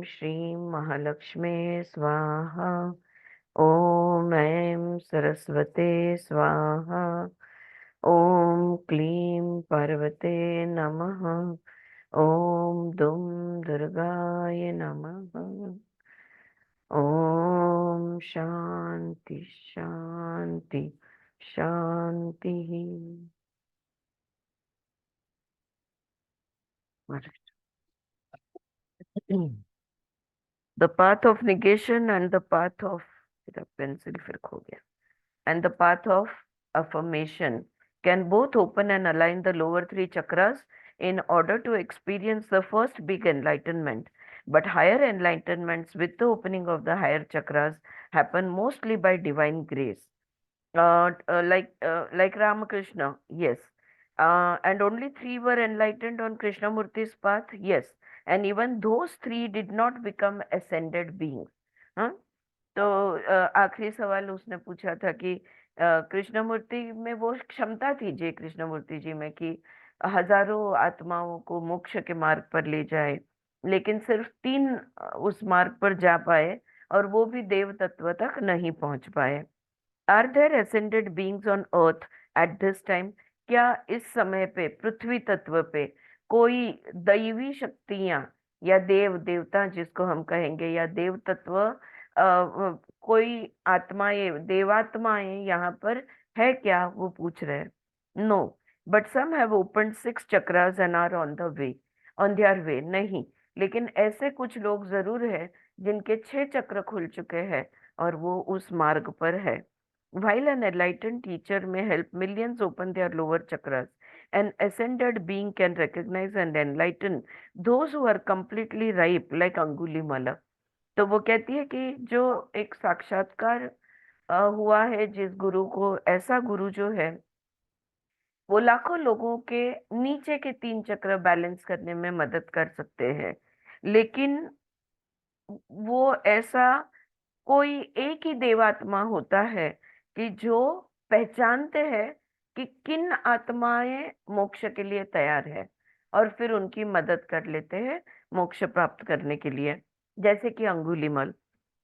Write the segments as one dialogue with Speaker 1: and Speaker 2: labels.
Speaker 1: श्रीं महालक्ष्मी स्वाहा। ॐ ऐं सरस्वते स्वाहा। ॐ क्लीं पार्वते नमः। ॐ दुं दुर्गाय नमः। ॐ शांति शांति शांति। The path of negation and the path of मेरा pencil फिर खो गया and the path of affirmation can both open and align the lower three chakras in order to experience the first big enlightenment. But higher enlightenments with the opening of the higher chakras happen mostly by divine grace. Like Ramakrishna, yes. And only three were enlightened on Krishnamurti's path, yes. And even those three did not become ascended beings. हाँ? तो आखिरी सवाल उसने पूछा था कि कृष्णमूर्ति में वो क्षमता थी जय कृष्णमूर्ति जी में कि हजारों आत्माओं को मोक्ष के मार्ग पर ले जाए, लेकिन सिर्फ तीन उस मार्ग पर जा पाए और वो भी देव तत्व तक नहीं पहुंच पाए। Are there ascended beings on earth at this time? क्या इस समय पे पृथ्वी तत्व पे कोई दैवी शक्तियां या देव देवता जिसको हम कहेंगे या देव तत्व कोई आत्माएं देवात्माएं यहाँ पर है क्या, वो पूछ रहे हैं। No, but some have opened 6 chakras and are on the way, on their way. नहीं, लेकिन ऐसे कुछ लोग जरूर है जिनके 6 चक्र खुल चुके हैं और वो उस मार्ग पर है। While an enlightened teacher may help millions open their lower chakras, an ascended being can recognize and enlighten those who are completely ripe, like Angulimala. तो वो कहती है कि जो एक साक्षात्कार हुआ है जिस गुरु को, ऐसा गुरु जो है वो लाखों लोगों के नीचे के 3 चक्र बैलेंस करने में मदद कर सकते हैं, लेकिन वो ऐसा कोई एक ही देवात्मा होता है कि जो पहचानते हैं कि किन आत्माएं मोक्ष के लिए तैयार है और फिर उनकी मदद कर लेते हैं मोक्ष प्राप्त करने के लिए, जैसे कि अंगुलीमल।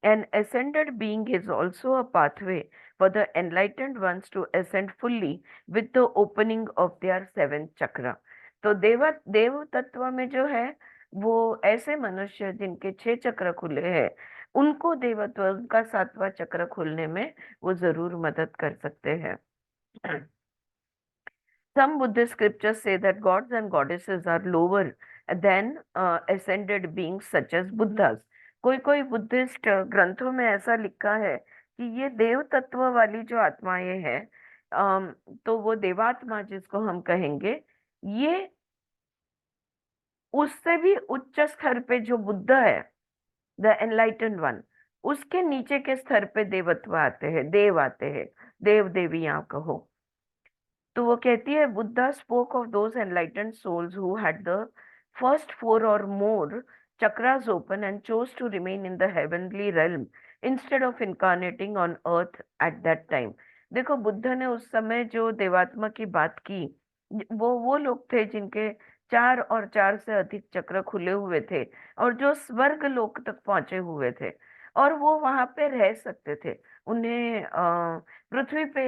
Speaker 1: An ascended being is also a pathway for the enlightened ones to ascend fully with the opening of their 7th chakra. तो देव तत्व में जो है वो ऐसे मनुष्य जिनके 6 चक्र खुले हैं, उनको देवत्व का 7वां चक्र खुलने में वो जरूर मदद कर सकते हैं। Some Buddhist scriptures say that gods and goddesses are lower than ascended beings such as Buddhas. कोई कोई बुद्धिस्ट ग्रंथों में ऐसा लिखा है कि ये देव तत्व वाली जो आत्माएं हैं, तो वो देवात्मा जिसको हम कहेंगे, ये उससे भी उच्च स्तर पे जो बुद्ध है, द एनलाइटन वन, उसके नीचे के स्तर पे देवत्व आते हैं, देव आते हैं, देव देवी यहाँ कहो। तो वो कहती है Buddha spoke of those enlightened souls who had the first 4 or more chakras open and chose to remain in the heavenly realm instead of incarnating on earth at that time. देखो बुद्ध ने उस समय जो देवात्मा की बात की, वो लोग थे जिनके 4 और 4 से अधिक चक्र खुले हुए थे और जो स्वर्ग लोक तक पहुंचे हुए थे, और वो वहां पे रह सकते थे। उन्हें पृथ्वी पे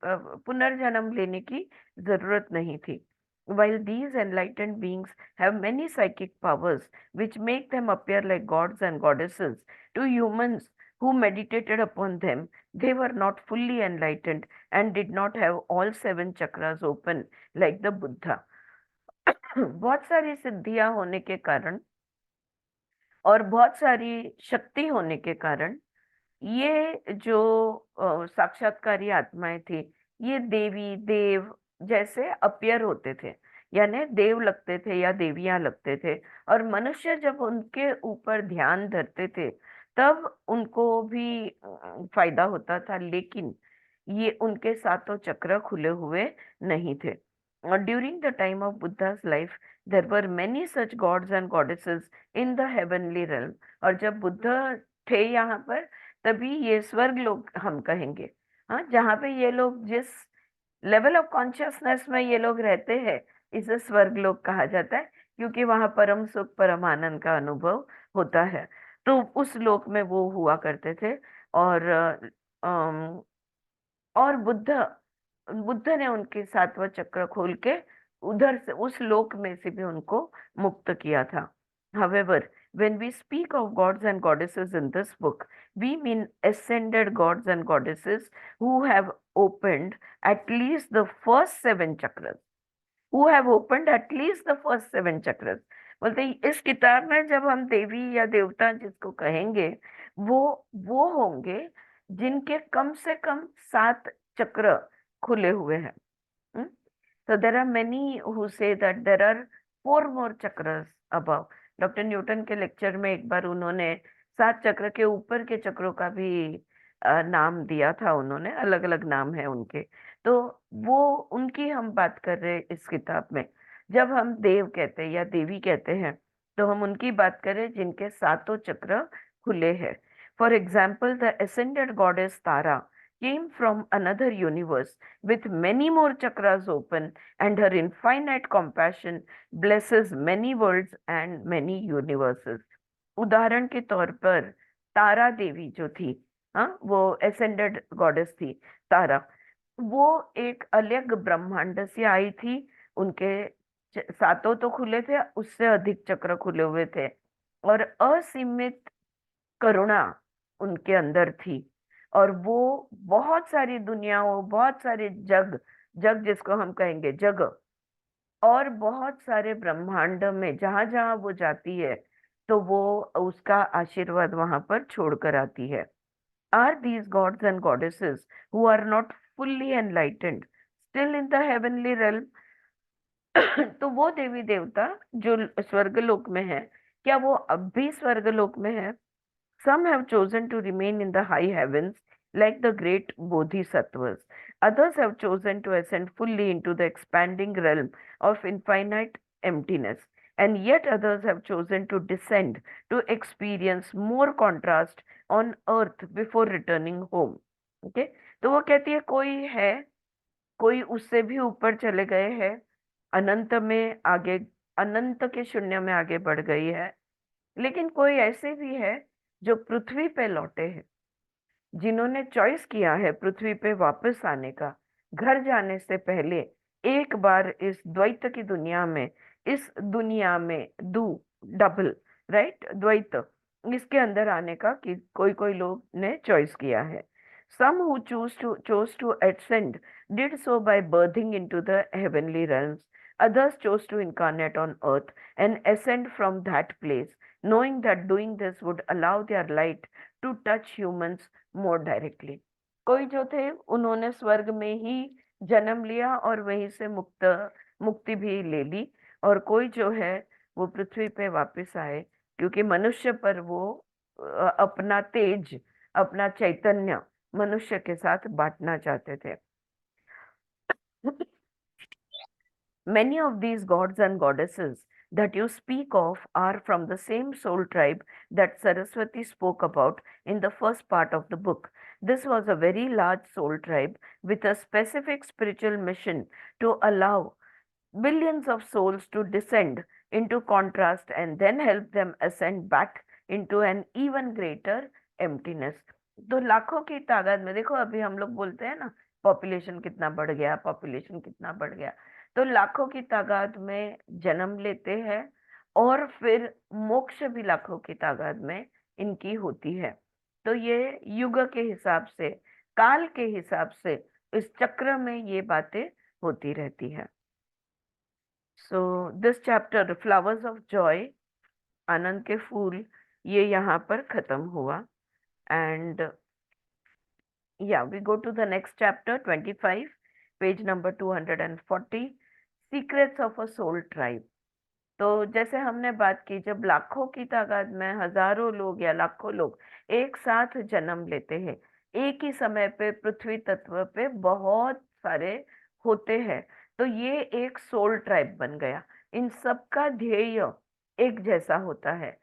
Speaker 1: पुनर्जन्म लेने की जरूरत नहीं थी। While these enlightened beings have many psychic powers which make them appear like gods and goddesses to humans who meditated upon them, they were not fully enlightened and did not have all 7 chakras open like the Buddha. बहुत सारी सिद्धियां होने के कारण और बहुत सारी शक्ति होने के कारण ये जो साक्षात्कारी आत्माएं थी, ये देवी देव जैसे अपीयर होते थे, यानी देव लगते थे या देवियां लगते थे, और मनुष्य जब उनके ऊपर ध्यान धरते थे तब उनको भी फायदा होता था, लेकिन ये उनके 7 चक्र खुले हुए नहीं थे। और during the time of Buddha's life there were many such gods and goddesses in the heavenly realm। और जब बुद्ध थे यहाँ पर, तभी ये स्वर्ग लोग हम कहेंगे, हाँ, जहाँ पे ये लोग जिस लेवल ऑफ कॉन्शियसनेस में ये लोग रहते हैं, इसे स्वर्ग लोग कहा जाता है, क्योंकि वहां परम सुख परम आनंद का अनुभव होता है। तो उस लोक में वो हुआ करते थे। और अम, और बुद्ध ने उनके सातवां चक्र खोल के उधर से उस लोक में से भी उनको मुक्त किया था। However, when we speak of gods and goddesses in this book, we mean ascended gods and goddesses who have opened at least the first seven chakras. Who have opened at least the first seven chakras. बोलते हैं, इस किताब में जब हम देवी या देवता जिसको कहेंगे, वो वो होंगे जिनके कम से कम 7 चक्र खुले हुए हैं। So there are many who say that there are 4 more chakras above. Doctor Newton के लेक्चर में एक बार उन्होंने 7 चक्र के ऊपर के चक्रों का भी नाम दिया था। उन्होंने अलग अलग नाम है उनके। तो वो उनकी हम बात कर रहे हैं इस किताब में। जब हम देव कहते हैं या देवी कहते हैं, तो हम उनकी बात करें जिनके सातों चक्र खुले हैं। For example, the ascended goddess Tara came from another universe with many more chakras open, and her infinite compassion blesses many worlds and many universes. उदाहरण के तौर पर तारा देवी जो थी, हाँ, वो ascended goddess थी तारा। वो एक अलग ब्रह्मांड से आई थी। उनके सातों तो खुले थे, उससे अधिक चक्र खुले हुए थे, और असीमित करुणा उनके अंदर थी। और वो बहुत सारी दुनियाओं, बहुत सारे जग, जग जिसको हम कहेंगे जग, और बहुत सारे ब्रह्मांड में जहां जहां वो जाती है, तो वो उसका आशीर्वाद वहां पर छोड़कर आती है। Are these gods and goddesses who are not fully enlightened still in the heavenly realm? तो वो देवी देवता जो स्वर्गलोक में है, क्या वो अब भी स्वर्गलोक में है? Some have chosen to remain in the high heavens, like the great bodhisattvas. Others have chosen to ascend fully into the expanding realm of infinite emptiness. And yet others have chosen to descend to experience more contrast on earth before returning home. Okay? तो वो कहती है, कोई है, कोई उससे भी ऊपर चले गए हैं, अनंत में आगे, अनंत के शून्य में आगे बढ़ गई है। लेकिन कोई ऐसे भी है जो पृथ्वी पे लौटे हैं, जिन्होंने चॉइस किया है पृथ्वी पे वापस आने का, घर जाने से पहले एक बार इस द्वैत की दुनिया में, इस दुनिया में दो, डबल, राइट, द्वैत, इसके अंदर आने का कि कोई कोई लोग ने चॉइस किया है। Some who chose to ascend did so by birthing into the heavenly realms. Others chose to incarnate on earth and ascend from that place, knowing that doing this would allow their light to touch humans more directly. कोई जो थे उन्होंने स्वर्ग में ही जन्म लिया और वहीं से मुक्ति भी ले ली, और कोई जो है वो पृथ्वी पे वापस आए, क्योंकि मनुष्य पर वो अपना तेज, अपना चैतन्य मनुष्य के साथ बांटना चाहते थे। Many of these gods and goddesses that you speak of are from the same soul tribe that Saraswati spoke about in the first part of the book. This was a very large soul tribe with a specific spiritual mission to allow billions of souls to descend into contrast and then help them ascend back into an even greater emptiness. तो लाखों की तादाद में, देखो अभी हम लोग बोलते हैं ना, पॉपुलेशन कितना बढ़ गया, पॉपुलेशन कितना बढ़ गया, तो लाखों की तादाद में जन्म लेते हैं, और फिर मोक्ष भी लाखों की तादाद में इनकी होती है। तो ये युग के हिसाब से, काल के हिसाब से इस चक्र में ये बातें होती रहती है। So this chapter flowers of joy, आनंद के फूल, ये यहाँ पर खत्म हुआ। And yeah we go to the next chapter 25, page number 240, secrets of a soul tribe. तो जैसे हमने बात की, जब लाखों की तादाद में हजारों लोग या लाखों लोग एक साथ जन्म लेते हैं, एक ही समय पे पृथ्वी तत्व पे बहुत सारे होते हैं, तो ये एक सोल ट्राइब बन गया। इन सबका ध्येय एक जैसा होता है।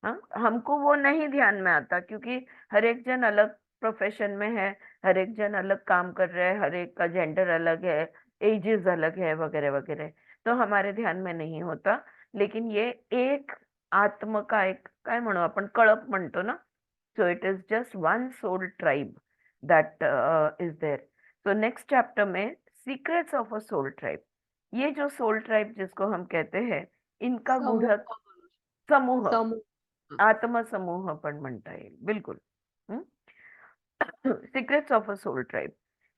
Speaker 1: हाँ, हमको वो नहीं ध्यान में आता, क्योंकि हर एक जन अलग प्रोफेशन में है, हर एक जन अलग काम कर रहे हैं, हर एक का जेंडर अलग है, एजेस अलग है, वगैरह वगैरह, तो हमारे ध्यान में नहीं होता। लेकिन ये एक आत्म का एक काय म्हणू आपण, कळप म्हणतो ना. So it is just one soul tribe that is there. तो नेक्स्ट चैप्टर में secrets of a soul tribe, ये जो सोल ट्राइब जिसको हम कहते हैं, इनका
Speaker 2: समूह
Speaker 1: गूढ़ समूह,
Speaker 2: समूह
Speaker 1: आत्म समूह पण म्हणता येईल, बिलकुल. Secrets of a soul tribe.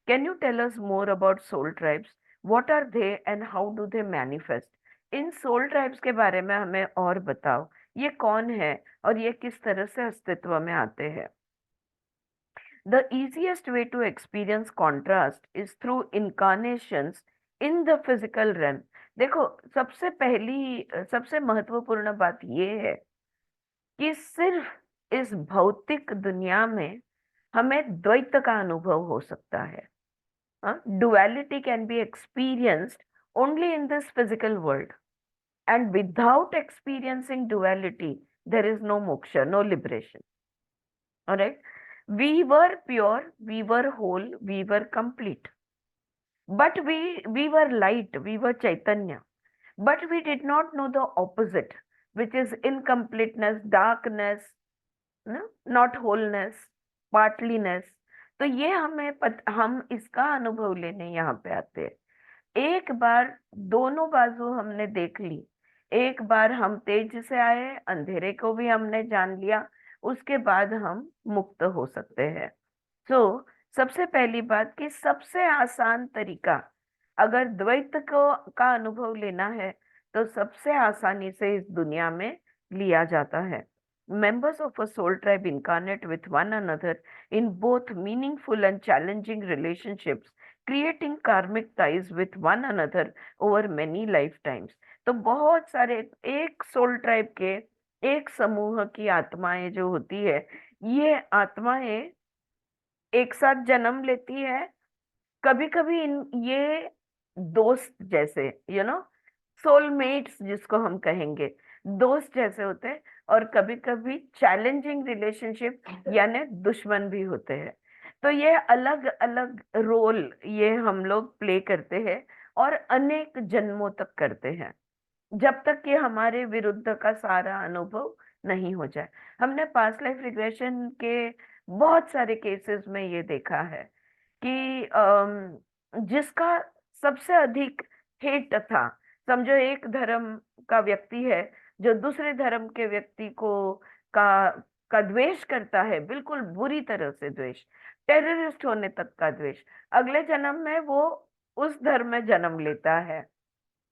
Speaker 1: Can you tell us more about soul tribes? What are they and how do they manifest? इन सोल ट्राइब्स के बारे में हमें और बताओ, ये कौन है और ये किस तरह से अस्तित्व में आते हैं. The easiest way to experience contrast is through incarnations in the physical realm. देखो, सबसे महत्वपूर्ण बात ये है कि सिर्फ इस भौतिक दुनिया में हमें द्वैत का अनुभव हो सकता है. Duality can be experienced only in this physical world, and without experiencing duality there is no moksha, no liberation. All right, we were pure, we were whole, we were complete, but we were light, we were chaitanya, but we did not know the opposite, which is incompleteness, darkness, ना, not wholeness, पार्टलीनेस. तो ये हम इसका अनुभव लेने यहाँ पे आते हैं. एक बार दोनों बाजू हमने देख ली, एक बार हम तेज से आए, अंधेरे को भी हमने जान लिया, उसके बाद हम मुक्त हो सकते हैं. सो सबसे पहली बात कि सबसे आसान तरीका, अगर द्वैत को का अनुभव लेना है, तो सबसे आसानी से इस दुनिया में लिया जाता है. Members of a soul tribe incarnate with one another in both meaningful and challenging relationships, creating karmic ties with one another over many lifetimes. तो बहुत सारे, एक सोल ट्राइब के एक समूह की आत्माएं जो होती है, ये आत्माएं एक साथ जन्म लेती है. कभी कभी इन ये दोस्त जैसे, सोलमेट्स जिसको हम कहेंगे, दोस्त जैसे होते हैं, और कभी कभी चैलेंजिंग रिलेशनशिप यानी दुश्मन भी होते हैं. तो ये अलग अलग रोल ये हम लोग प्ले करते हैं और अनेक जन्मों तक करते हैं, जब तक कि हमारे विरुद्ध का सारा अनुभव नहीं हो जाए. हमने पास्ट लाइफ रिग्रेशन के बहुत सारे केसेस में ये देखा है कि जिसका सबसे अधिक हेट था, समझो एक धर्म का व्यक्ति है जो दूसरे धर्म के व्यक्ति को का का द्वेष करता है, बिल्कुल बुरी तरह से द्वेष, टेररिस्ट होने तक का द्वेष. अगले जन्म में वो उस धर्म में जन्म लेता है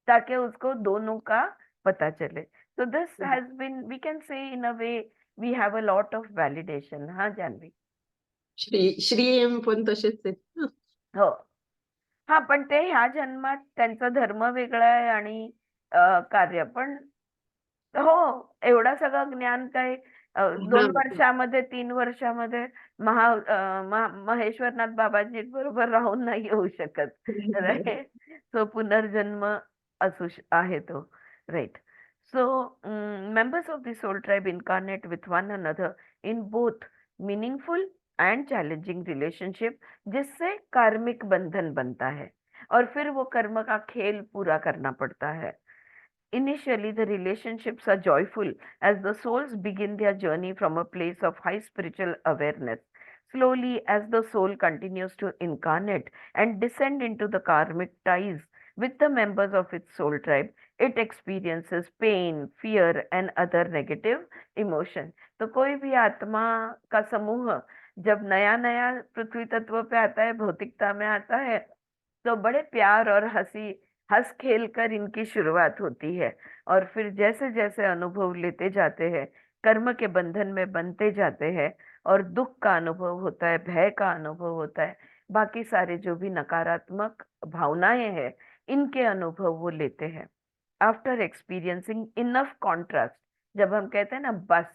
Speaker 1: ताकि उसको दोनों का पता चले. तो this has been, we can say in a way, we have a lot of validation. हाँ जानवी.
Speaker 2: श्री एम पण तसेच आहेत ना.
Speaker 1: हो. हा, पण ते ह्या जन्मात त्यांचा धर्म वेगळा आहे आणि कार्य पण. हो, एवढा सगळं ज्ञान काय
Speaker 2: हा
Speaker 1: 2 वर्षामध्ये 3 वर्षामध्ये महेश्वरनाथ बाबाजी बरोबर राहून नाही येऊ शकत. राईट. सो पुनर्जन्म आहे तो. Right. So members of the soul tribe incarnate with one another in both meaningful and challenging relationship, जिससे कार्मिक बंधन बनता है और फिर वो कर्म का खेल पूरा करना पड़ता है. Initially, the relationships are joyful as the souls begin their journey from a place of high spiritual awareness. Slowly, as the soul continues to incarnate and descend into the karmic ties with the members of its soul tribe, it experiences pain, fear, and other negative emotion. तो कोई भी आत्मा का समूह जब नया नया पृथ्वी तत्व पे आता है, भौतिकता में आता है, तो बड़े प्यार और हंस खेल कर इनकी शुरुआत होती है. और फिर जैसे जैसे अनुभव लेते जाते हैं, कर्म के बंधन में बनते जाते हैं, और दुख का अनुभव होता है, भय का अनुभव होता है, बाकी सारे जो भी नकारात्मक भावनाएं हैं, इनके अनुभव वो लेते हैं. आफ्टर एक्सपीरियंसिंग इनफ कॉन्ट्रास्ट, जब हम कहते हैं ना बस,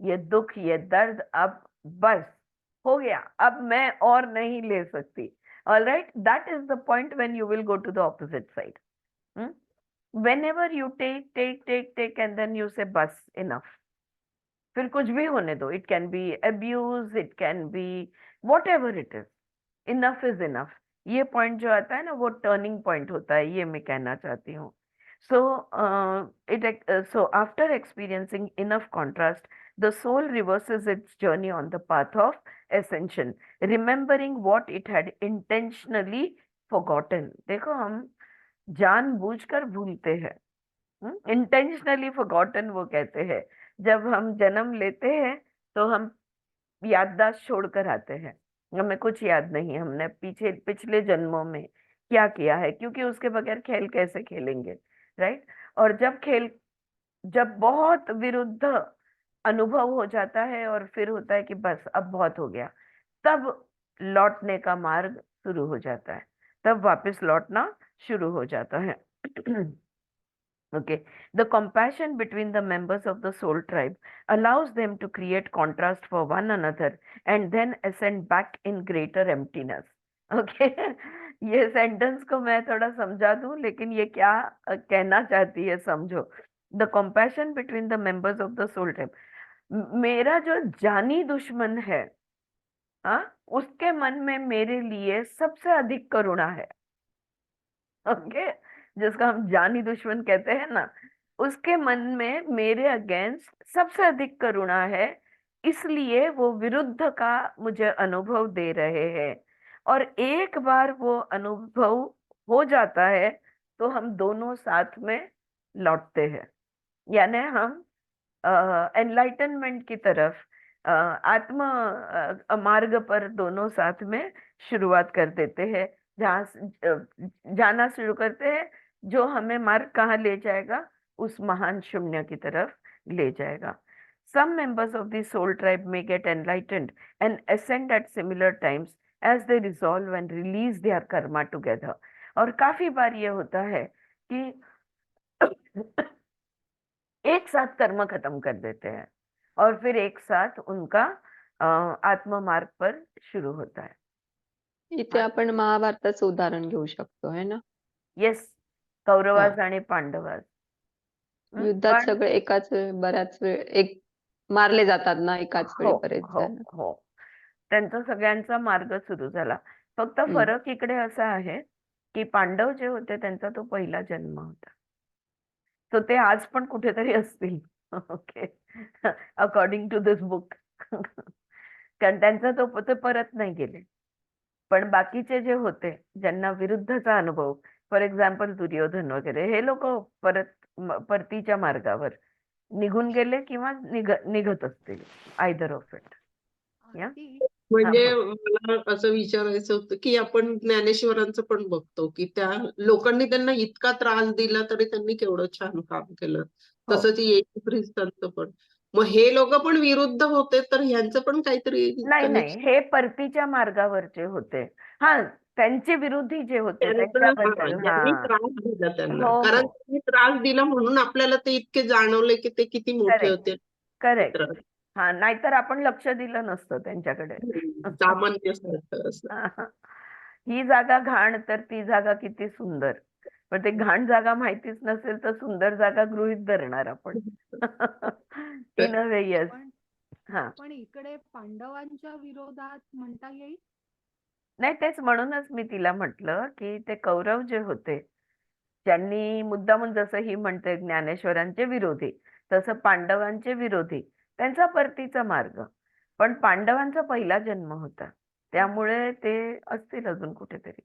Speaker 1: ये दुख ये दर्द अब बस हो गया, अब मैं और नहीं ले सकती. All right, that is the point when you will go to the opposite side. Hmm? Whenever you take, and then you say bus, enough. फिर कुछ भी होने दो. It can be abuse, it can be whatever it is. Enough is enough. ये point जो आता है ना, वो टर्निंग पॉइंट होता है, ये मैं कहना चाहती हूँ. So after experiencing enough contrast, the soul reverses its journey on the path of ascension, remembering what it had intentionally forgotten. देखो हम जानबूझकर भूलते हैं, इंटेंशनली फॉरगॉटन वो कहते हैं। जब हम जन्म लेते हैं तो हम याददाश्त छोड़कर आते हैं, हमें कुछ याद नहीं हमने पीछे पिछले जन्मों में क्या किया है, क्योंकि उसके बगैर खेल कैसे खेलेंगे, राइट। और जब बहुत विरुद्ध अनुभव हो जाता है और फिर होता है कि बस अब बहुत हो गया, तब लौटने का मार्ग शुरू हो जाता है, तब वापस लौटना शुरू हो जाता है। Okay, the compassion between the members of the soul tribe allows them to create contrast for one another and then ascend back in greater emptiness. Okay, ये सेंटेंस को मैं थोड़ा समझा दूं, लेकिन ये क्या कहना चाहती है समझो। The compassion between the members of the soul tribe, मेरा जो जानी दुश्मन है, हाँ, उसके मन में मेरे लिए सबसे अधिक करुणा है। ओके, जिसका हम जानी दुश्मन कहते हैं ना, उसके मन में मेरे अगेंस्ट सबसे अधिक करुणा है, इसलिए वो विरुद्ध का मुझे अनुभव दे रहे हैं। और एक बार वो अनुभव हो जाता है तो हम दोनों साथ में लौटते हैं, यानी हम एनलाइटनमेंट की तरफ, आत्म मार्ग पर दोनों साथ में शुरुआत कर देते हैं, जाना शुरू करते हैं, जो हमें मार्ग कहाँ ले जाएगा, उस महान शून्य की तरफ ले जाएगा। Some members of the soul tribe may get enlightened and ascend at similar times as they resolve and release their karma together. और काफी बार ये होता है कि एक साथ कर्म खत्म कर देते हैं और फिर एक साथ उनका आत्म मार्ग पर शुरू होता है।
Speaker 3: इथे आपण महाभारताचं उदाहरण घेऊ शकतो है ना?
Speaker 1: येस, कौरवास आणि पांडवास।
Speaker 3: युद्धात
Speaker 1: पण
Speaker 3: सगळे एकाच बऱ्याच वेळ एक मारले जातात ना एकाच वेळी
Speaker 1: हो
Speaker 3: बरेच
Speaker 1: हो
Speaker 3: जण.
Speaker 1: हो, त्यांचा सगळ्यांचा मार्ग सुरू झाला। फक्त फरक इकडे असा आहे की पांडव जे होते त्यांचा तो पहिला जन्म होता, तो ते आज पण कुठेतरी असतील। Okay, according to this book, कारण त्यांचा ते परत नाही गेले। पण बाकीचे जे होते, ज्यांना विरुद्धचा अनुभव, फॉर एक्झाम्पल दुर्योधन वगैरे, हे लोक परतीच्या मार्गावर निघून गेले किंवा निघत असतील, आयदर ऑफ इट। या
Speaker 2: म्हणजे मला असं विचारायचं होतं की आपण ज्ञानेश्वरांचं पण बघतो की त्या लोकांनी त्यांना इतका त्रास दिला तरी त्यांनी केवढं छान काम केलं, तसंच येशू ख्रिस्तांचं पण। मग हे लोक पण विरुद्ध होते, तर ह्यांचं पण काहीतरी
Speaker 1: नाही नाही, हे परतीच्या मार्गावरचे होते। हा, त्यांचे विरोधी जे होते त्यांच्याबद्दल,
Speaker 2: ज्यांनी
Speaker 1: हा
Speaker 2: त्रास दिला त्यांना,
Speaker 1: हो
Speaker 2: कारण
Speaker 1: हो,
Speaker 2: त्यांनी त्रास दिला म्हणून आपल्याला ते इतके जाणवले की ते किती मोठे
Speaker 1: करेक्ट
Speaker 2: होते
Speaker 1: करेक्ट।
Speaker 2: त्रास.
Speaker 1: हा, नाहीतर आपण लक्ष दिलं नसतं त्यांच्याकडे।
Speaker 2: सामान्य सारखं असं.
Speaker 1: ही जागा घाण तर ती जागा किती सुंदर, पण ते घाण जागा माहितीच नसेल तर सुंदर जागा गृहीत धरणार आपण। इन अ वे, येस। हा,
Speaker 4: पण इकडे पांडवांच्या विरोधात म्हणता येईल?
Speaker 1: नाही, तेच म्हणूनच मी तिला म्हटलं की ते कौरव जे होते, ज्यांनी मुद्दामून, जसं ही म्हणते ज्ञानेश्वरांचे विरोधी, तसं पांडवांचे विरोधी, त्यांचा परतीचा मार्ग, पण पांडवांचा पहिला जन्म होता, त्यामुळे ते असतील अजून कुठेतरी।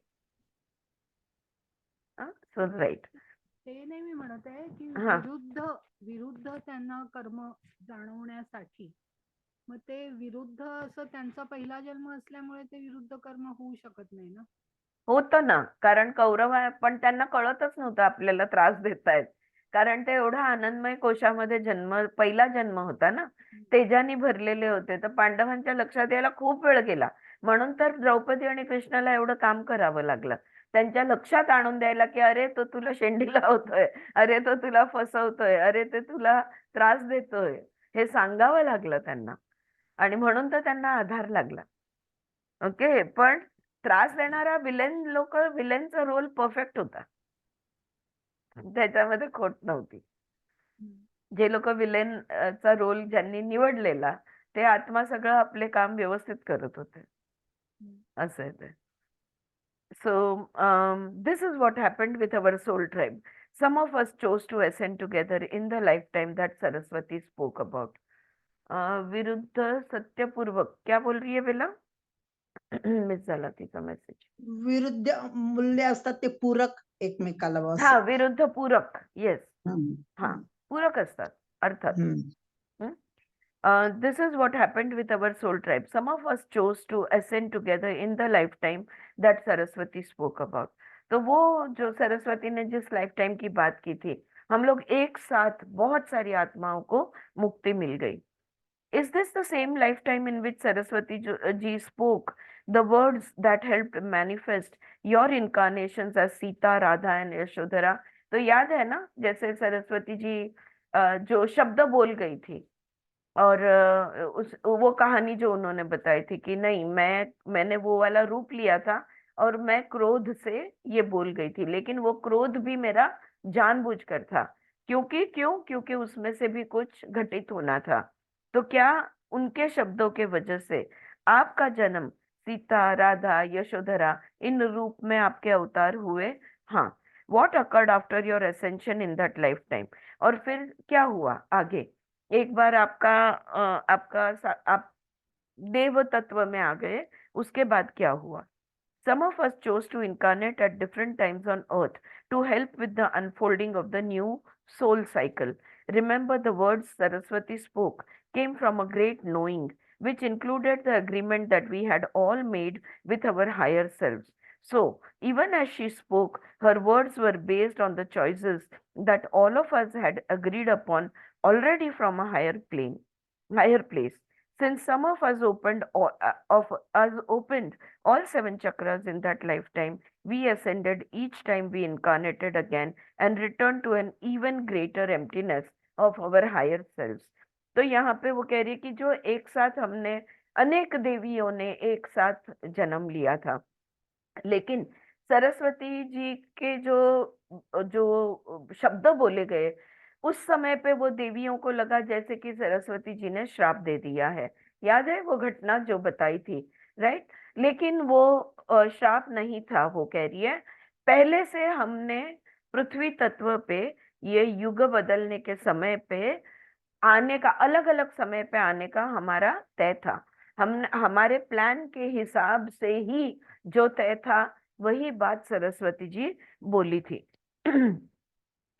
Speaker 1: सो राईट,
Speaker 4: ते नाही मी म्हणत आहे की
Speaker 1: हा
Speaker 4: विरुद्ध त्यांना कर्म जाणवण्यासाठी, मग ते विरुद्ध असं त्यांचा पहिला जन्म असल्यामुळे ते विरुद्ध कर्म होऊ शकत नाही ना?
Speaker 1: होतं ना, कारण कौरव पण त्यांना कळतच नव्हतं आपल्याला त्रास देतायत, कारण ते एवढा आनंदमय कोशामध्ये पहिला जन्म होता ना, तेजानी भरलेले होते, तर पांडवांच्या लक्षात यायला खूप वेळ गेला, म्हणून तर द्रौपदी आणि कृष्णाला एवढं काम करावं लागलं, त्यांच्या लक्षात आणून द्यायला की अरे तो तुला शेंडीला होतोय, अरे तो तुला फसवतोय, अरे ते तुला त्रास देतोय, हे सांगावं लागलं त्यांना, आणि म्हणून तर त्यांना आधार लागला। ओके, पण त्रास देणारा विलेनचा रोल परफेक्ट होता, त्याच्यामध्ये खोट नव्हती। जे लोक विलेन चा रोल ज्यांनी निवडलेला, ते आत्मा सगळं आपले काम व्यवस्थित करत होते, असं आहे ते। So this is what happened with our soul tribe. some of us chose to ascend together in the lifetime that Saraswati spoke about. विरुद्ध सत्यपूर्वक क्या बोल रही है बेला? मिस झाला तिचा मेसेज.
Speaker 5: विरुद्ध मूल्य असतात ते पूरक एकमेकाला बस.
Speaker 1: हा, विरुद्ध पूरक. येस,
Speaker 5: हम्म,
Speaker 1: हा, पूरक असतात अर्थात.
Speaker 5: हम्म.
Speaker 1: This is what happened with our soul tribe. Some of us chose to ascend together in the lifetime that Saraswati spoke about. तो वो जो सरस्वती ने जिस लाइफटाइम की बात की थी, हम लोग एक साथ बहुत सारी आत्माओं को मुक्ति मिल गई. Is this the same lifetime in which Saraswati ji spoke the words that helped manifest your incarnations as Sita, Radha and Yashodhara? तो याद है ना, जैसे सरस्वती जी जो शब्द बोल गई थी और वो कहानी जो उन्होंने बताई थी कि नहीं, मैंने वो वाला रूप लिया था और मैं क्रोध से ये बोल गई थी, लेकिन वो क्रोध भी मेरा जानबूझकर था. क्योंकि उसमें से भी कुछ घटित होना था. तो क्या उनके शब्दों के वजह से आपका जन्म सीता, राधा, यशोधरा इन रूप में आपके अवतार हुए? हाँ. What occurred after your ascension in that lifetime? और फिर क्या हुआ आगे? एक बार आप देव तत्व में आ गए, उसके बाद क्या हुआ? Some of us chose to incarnate at different times on earth to help with the unfolding of the new soul cycle. Remember, the words Saraswati spoke came from a great knowing, which included the agreement that we had all made with our higher selves. So, even as she spoke, her words were based on the choices that all of us had agreed upon already from a higher place. Since some of us opened all 7 chakras in that lifetime, we ascended each time we incarnated again and returned to an even greater emptiness of our higher selves. तो यहाँ पे वो कह रही है कि जो एक साथ हमने अनेक देवियों ने एक साथ जन्म लिया था, लेकिन सरस्वती जी के जो शब्द बोले गए, उस समय पे वो देवियों को लगा जैसे कि सरस्वती जी ने श्राप दे दिया है. याद है वो घटना जो बताई थी, राइट? लेकिन वो श्राप नहीं था. वो कह रही है पहले से हमने पृथ्वी तत्व पे ये युग बदलने के समय पे आने का, अलग अलग समय पे आने का हमारा तय था. हमारे प्लान के हिसाब से ही जो तय था वही बात सरस्वती जी बोली थी.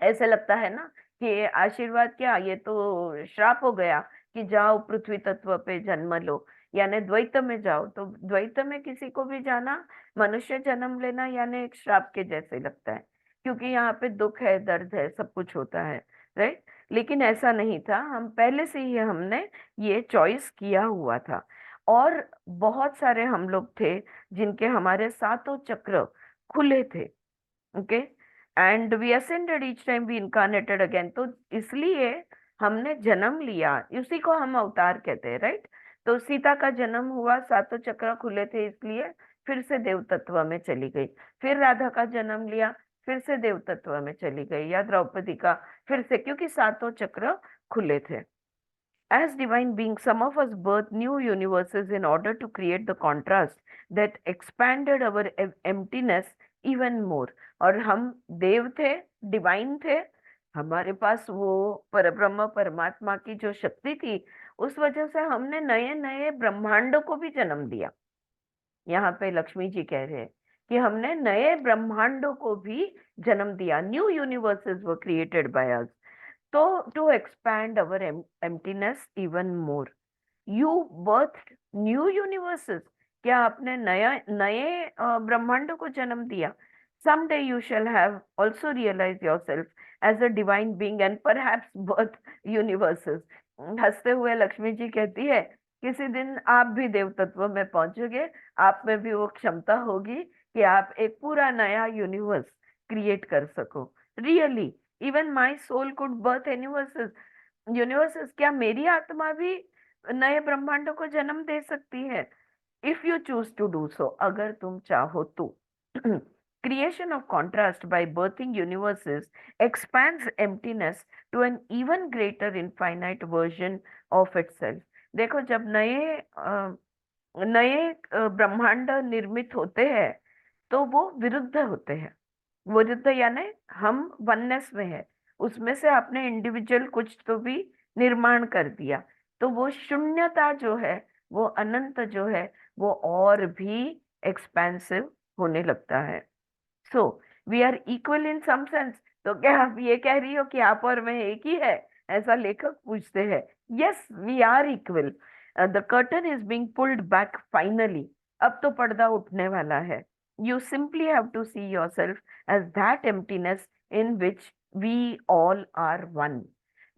Speaker 1: ऐसे लगता है ना कि आशीर्वाद क्या, ये तो श्राप हो गया कि जाओ पृथ्वी तत्व पे जन्म लो, यानी द्वैत में जाओ. तो द्वैत में किसी को भी जाना, मनुष्य जन्म लेना, यानी एक श्राप के जैसे लगता है, क्योंकि यहाँ पे दुख है, दर्द है, सब कुछ होता है, राइट? लेकिन ऐसा नहीं था. हम पहले से ही हमने ये चॉइस किया हुआ था. और बहुत सारे हम लोग थे जिनके हमारे 7 चक्र खुले थे. Okay, and we ascended each time we incarnated again. तो इसलिए हमने जन्म लिया, उसी को हम अवतार कहते हैं, राइट? तो सीता का जन्म हुआ, 7 चक्र खुले थे, इसलिए फिर से देव तत्व में चली गई. फिर राधा का जन्म लिया, फिर से देव तत्व में चली गई. या द्रौपदी का फिर से, क्योंकि 7 चक्र खुले थे. As divine beings, some of us birthed new universes in order to create the contrast that expanded our emptiness even more. और हम देव थे, डिवाइन थे, हमारे पास वो परब्रह्म परमात्मा की जो शक्ति थी, उस वजह से हमने नए नए ब्रह्मांडों को भी जन्म दिया. यहाँ पे लक्ष्मी जी कह रहे हैं कि हमने नए ब्रह्मांडों को भी जन्म दिया. New universes were created by us. So to expand our emptiness even more, you birthed new universes. क्या आपने नए ब्रह्मांडों को जन्म दिया? Someday you shall have also realized yourself as a divine being and perhaps birth universes. हंसते हुए लक्ष्मी जी कहती है किसी दिन आप भी देव तत्व में पहुंचोगे, आप में भी वो क्षमता होगी कि आप एक पूरा नया यूनिवर्स क्रिएट कर सको. Really, even my soul could birth universes. क्या मेरी आत्मा भी नए ब्रह्मांडों को जन्म दे सकती है? If you choose to do so, अगर तुम चाहो तो. Creation of contrast by birthing universes expands emptiness to an even greater infinite version of itself. देखो, जब नए ब्रह्मांड निर्मित होते हैं तो वो विरुद्ध होते हैं, विरुद्ध यानी हम वननेस में है, उसमें से आपने इंडिविजुअल कुछ तो भी निर्माण कर दिया, तो वो शून्यता जो है, वो अनंत जो है, वो और भी एक्सपेंसिव होने लगता है। So we are equal in some sense. तो क्या आप ये कह रही हो कि आप और मैं एक ही है, ऐसा लेखक पूछते हैं। Yes, we are equal. The curtain is being pulled back finally. अब तो पर्दा उठने वाला है। You simply have to see yourself as that emptiness in which we all are one.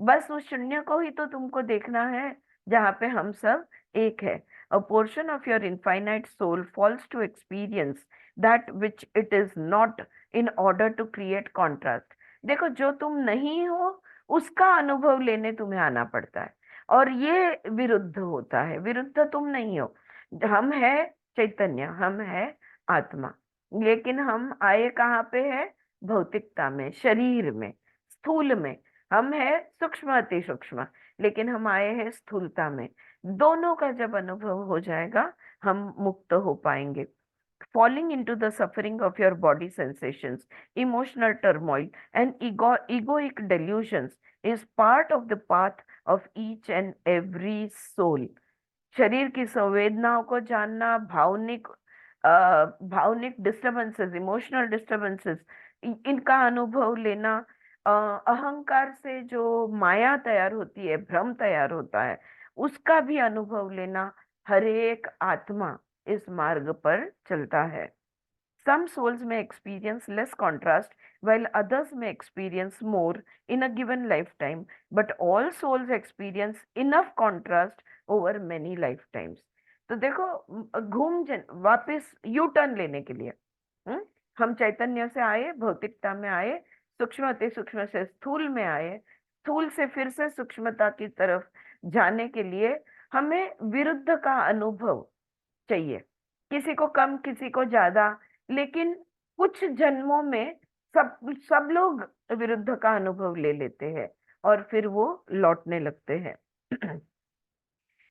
Speaker 1: बस उस शून्य को ही तो तुमको देखना है जहाँ पे हम सब एक है। A portion of your infinite soul falls to experience that which it is not in order to create contrast। देखो, जो तुम नहीं हो उसका अनुभव लेने तुम्हें आना पड़ता है, और ये विरुद्ध होता है। विरुद्ध तुम नहीं हो। हम है चैतन्य, हम है आत्मा, लेकिन हम आए कहाँ पे है? भौतिकता में, शरीर में, स्थूल में। हम है सूक्ष्म अति सूक्ष्म, लेकिन हम आए हैं स्थूलता में। दोनों का जब अनुभव हो जाएगा, हम मुक्त हो पाएंगे। Falling into the suffering of your body sensations, emotional turmoil, and egoic delusions is part of the path of each and every soul। शरीर की संवेदनाओं को जानना, भावनिक डिस्टर्बेंसेस, इमोशनल डिस्टर्बेंसेस, इनका अनुभव लेना, अहंकार से जो माया तैयार होती है, भ्रम तैयार होता है, उसका भी अनुभव लेना, हर एक आत्मा इस मार्ग पर चलता है। Some souls may experience less contrast, while others may experience more in a given lifetime, but all souls experience enough contrast over many lifetimes। तो देखो, वापस यू टर्न लेने के लिए, हम चैतन्य से आए, भौतिकता में आए, सूक्ष्म अति सूक्ष्म से स्थूल में आए, स्थूल से फिर से सूक्ष्मता की तरफ जाने के लिए हमें विरुद्ध का अनुभव चाहिए। किसी को कम, किसी को ज्यादा, लेकिन कुछ जन्मों में सब लोग विरुद्ध का अनुभव ले लेते हैं और फिर वो लौटने लगते हैं।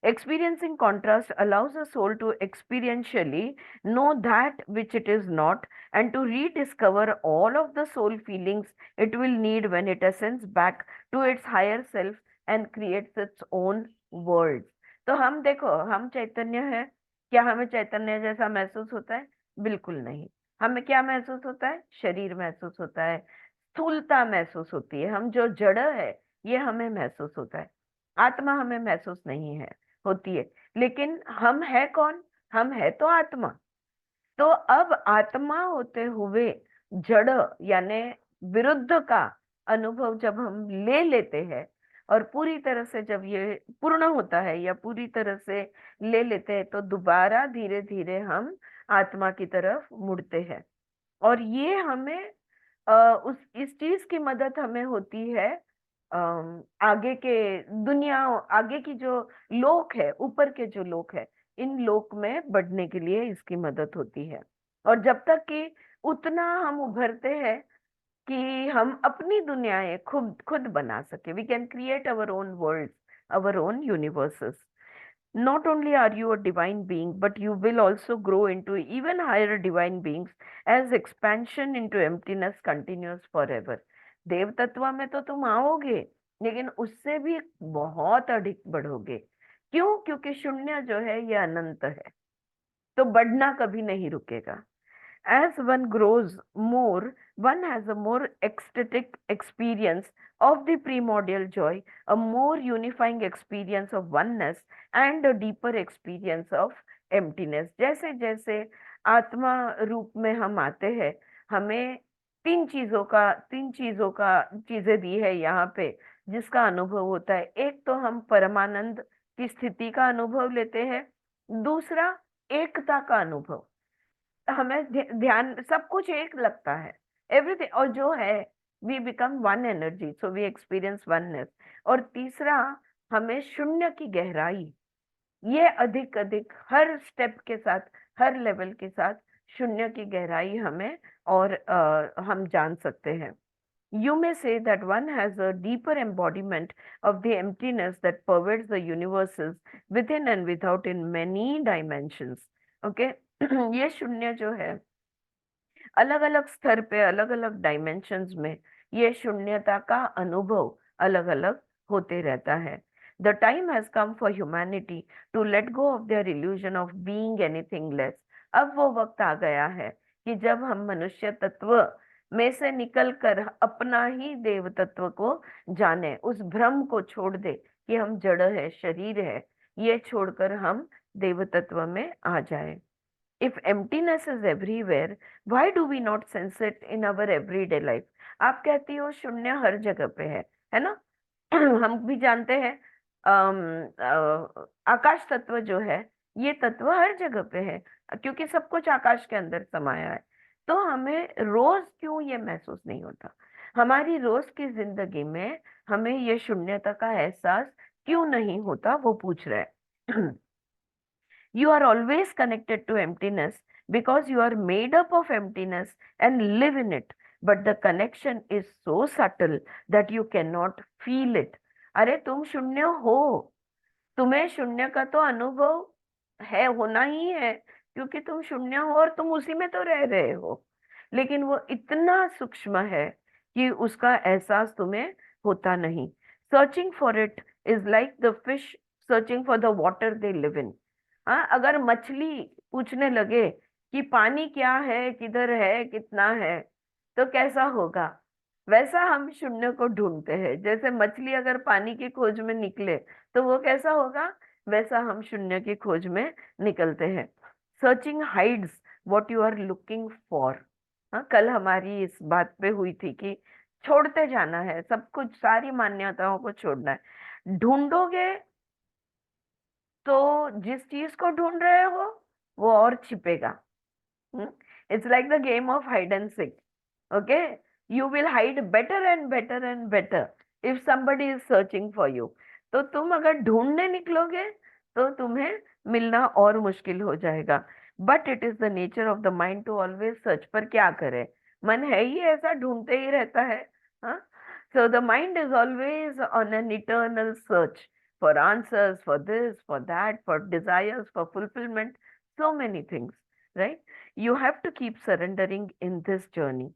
Speaker 1: Experiencing contrast allows a soul to experientially know that which it is not, and to rediscover all of the soul feelings it will need when it ascends back to its higher self and creates its own worlds। तो हम देखो, हम चैतन्य है, क्या हमें चैतन्य जैसा महसूस होता है? बिल्कुल नहीं। हमें क्या महसूस होता है? शरीर महसूस होता है, स्थूलता महसूस होती है, हम जो जड़ है ये हमें महसूस होता है। आत्मा हमें महसूस नहीं है होती है। लेकिन हम है कौन? हम है तो आत्मा। तो अब आत्मा होते हुए जड़ यानी विरुद्ध का अनुभव जब हम ले लेते हैं, और पूरी तरह से जब ये पूर्ण होता है या पूरी तरह से ले लेते हैं, तो दोबारा धीरे धीरे हम आत्मा की तरफ मुड़ते हैं। और ये हमें इस चीज की मदद हमें होती है, आगे के दुनिया, आगे की जो लोक है, ऊपर के जो लोक है, इन लोक में बढ़ने के लिए इसकी मदद होती है। और जब तक कि उतना हम उभरते हैं कि हम अपनी दुनियाएं खुद खुद बना सके, we can create our own world, our own universes. Not only are you a divine being, but you will also grow into even higher divine beings as expansion into emptiness continues forever। देव तत्व में तो तुम आओगे, लेकिन उससे भी बहुत अधिक बढ़ोगे। क्यों? क्योंकि शून्य जो है ये अनंत है, तो बढ़ना कभी नहीं रुकेगा। As one grows more, one has a more ecstatic experience of the primordial joy, a more unifying experience of oneness, and a deeper experience of emptiness। जैसे जैसे आत्मा रूप में हम आते हैं, हमें चीजें दी है यहाँ पे, जिसका अनुभव होता है। एक तो हम परमानंद की स्थिति का अनुभव लेते हैं, दूसरा एकता का अनुभव। हमें ध्यान, सब कुछ एक लगता है, एवरीथिंग, और जो है we become one energy, so we experience oneness. और तीसरा, हमें शून्य की गहराई, ये अधिक अधिक हर स्टेप के साथ, हर लेवल के साथ शून्य की गहराई हमें और हम जान सकते हैं। You may say that one has a deeper embodiment of the emptiness that pervades the universes within and without in many dimensions। Okay? ये शून्य जो है, अलग अलग स्तर पे, अलग अलग डायमेंशंस में ये शून्यता का अनुभव अलग अलग होते रहता है. The time has come for humanity to let go of their illusion of being anything less. अब वो वक्त आ गया है कि जब हम मनुष्य तत्व में से निकल कर अपना ही देव तत्व को जाने, उस भ्रम को छोड़ दे कि हम जड़ है, शरीर है, ये छोड़कर हम देव तत्व में आ जाए. If emptiness is everywhere, why do we not sense it in our everyday life? आप कहती हो शून्य हर जगह पे है ना? हम भी जानते हैं आकाश तत्व जो है, ये तत्व हर जगह पे है, क्योंकि सब कुछ आकाश के अंदर समाया है. तो हमें रोज क्यों ये महसूस नहीं होता? हमारी रोज की जिंदगी में हमें ये शून्यता का एहसास क्यों नहीं होता, वो पूछ रहे हैं. You are always connected to emptiness because you are made up of emptiness and live in it. But the connection is so subtle that you cannot feel it. अरे तुम शून्य हो, तुम्हें शून्य का तो अनुभव है, होना ही है, क्योंकि तुम शून्य हो और तुम उसी में तो रह रहे हो. लेकिन वो इतना सूक्ष्म है कि उसका एहसास तुम्हें होता नहीं. Searching for it is like the fish searching for the water they live in. हाँ, अगर मछली पूछने लगे कि पानी क्या है, किधर है, कितना है, तो कैसा होगा? वैसा हम शून्य को ढूंढते हैं. जैसे मछली अगर पानी की खोज में निकले तो वो कैसा होगा, वैसा हम शून्य की खोज में निकलते हैं. Searching hides what you are looking for. हाँ, कल हमारी इस बात पे हुई थी कि छोड़ते जाना है सब कुछ, सारी मान्यताओं को छोड़ना है. ढूंढोगे तो जिस चीज को ढूंढ रहे हो वो और छिपेगा. It's like the game of hide and seek. Okay, you will hide better and better and better if somebody is searching for you. तो तुम अगर ढूंढने निकलोगे तो तुम्हें मिलना और मुश्किल हो जाएगा. But it is the nature of the mind to always search. पर क्या करे, मन है ही ऐसा, ढूंढते ही रहता है. So the mind is always on an eternal search for answers, for this, for that, for desires, for fulfillment, so many things, right? You have to keep surrendering in this journey.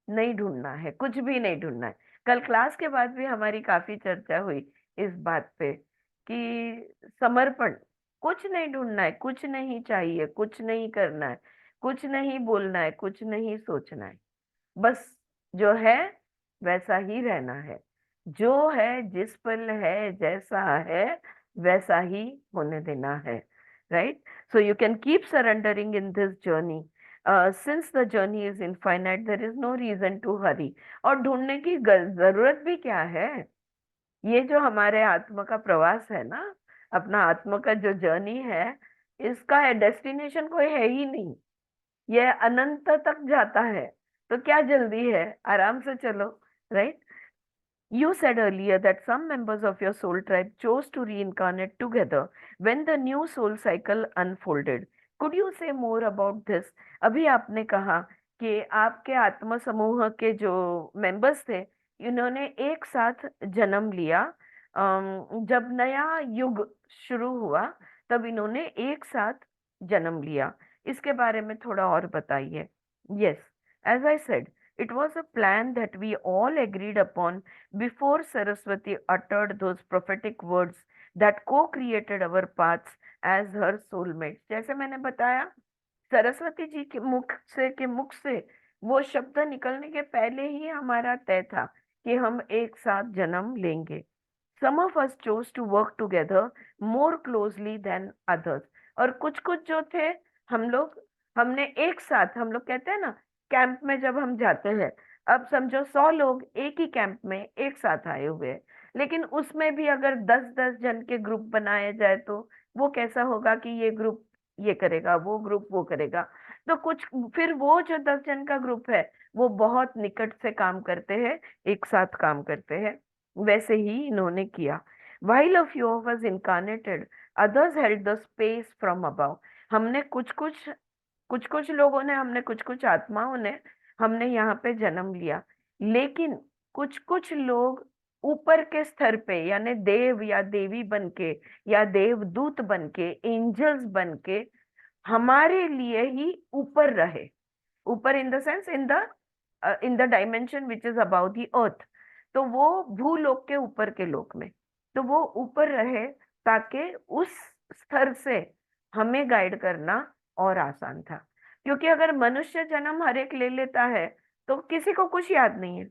Speaker 1: नहीं ढूंढना है, कुछ भी नहीं ढूंढना है. कल class के बाद भी हमारी काफी चर्चा हुई इस बात पे कि समर्पण, कुछ नहीं ढूंढना है, कुछ नहीं चाहिए, कुछ नहीं करना है, कुछ नहीं बोलना है, कुछ नहीं सोचना है. बस जो है वैसा ही रहना है. जो है, जिस पल है, जैसा है, वैसा ही होने देना है. Right? So you can keep surrendering in this journey. Since the journey is infinite there is no reason to hurry. और ढूंढने की जरूरत भी क्या है? ये जो हमारे आत्मा का प्रवास है ना, अपना आत्मा का जो जर्नी है, इसका डेस्टिनेशन कोई है ही नहीं. ये अनंत तक जाता है, तो क्या जल्दी है, आराम से चलो. Right? You said earlier that some members of your soul tribe chose to reincarnate together when the new soul cycle unfolded. Could you say more about this? अभी आपने कहा कि आपके आत्मा समूह के जो मेंबर्स थे, इन्होंने एक साथ जन्म लिया. जब नया युग शुरू हुआ तब इन्होंने एक साथ जन्म लिया. इसके बारे में थोड़ा और बताइए. Yes, as I said, it was a plan that we all agreed upon before Saraswati uttered those prophetic words that co-created our paths as her soulmates. जैसे मैंने बताया, सरस्वती जी के मुख से वो शब्द निकलने के पहले ही हमारा तय था कि हम एक साथ जन्म लेंगे. Some of us chose to work together more closely than others. और कुछ कुछ जो थे, हमने एक साथ, हम लोग कहते हैं ना, कैंप में जब हम जाते हैं, अब समझो 100 लोग एक ही कैंप में एक साथ आए हुए हैं, लेकिन उसमें भी अगर 10-10 जन के ग्रुप बनाया जाए तो वो कैसा होगा कि ये ग्रुप ये करेगा, वो ग्रुप वो करेगा. तो कुछ फिर वो जो 10 जन का ग्रुप है वो बहुत निकट से काम करते हैं, एक साथ काम करते हैं. वैसे ही इन्होंने किया. While a few of us incarnated, others held the space from above. हमने कुछ लोगों ने, हमने कुछ आत्माओं ने, हमने यहाँ पे जन्म लिया. लेकिन कुछ लोग ऊपर के स्तर पे, यानी देव या देवी बनके या देवदूत बनके, एंजल्स बनके हमारे लिए ही ऊपर रहे. ऊपर in the sense in the dimension which is about the earth. तो वो भूलोक के ऊपर के लोक में, तो वो ऊपर रहे ताकि उस स्तर से हमें गाइड करना और आसान था। क्योंकि अगर मनुष्य जन्म हर एक ले लेता है तो किसी को कुछ याद नहीं है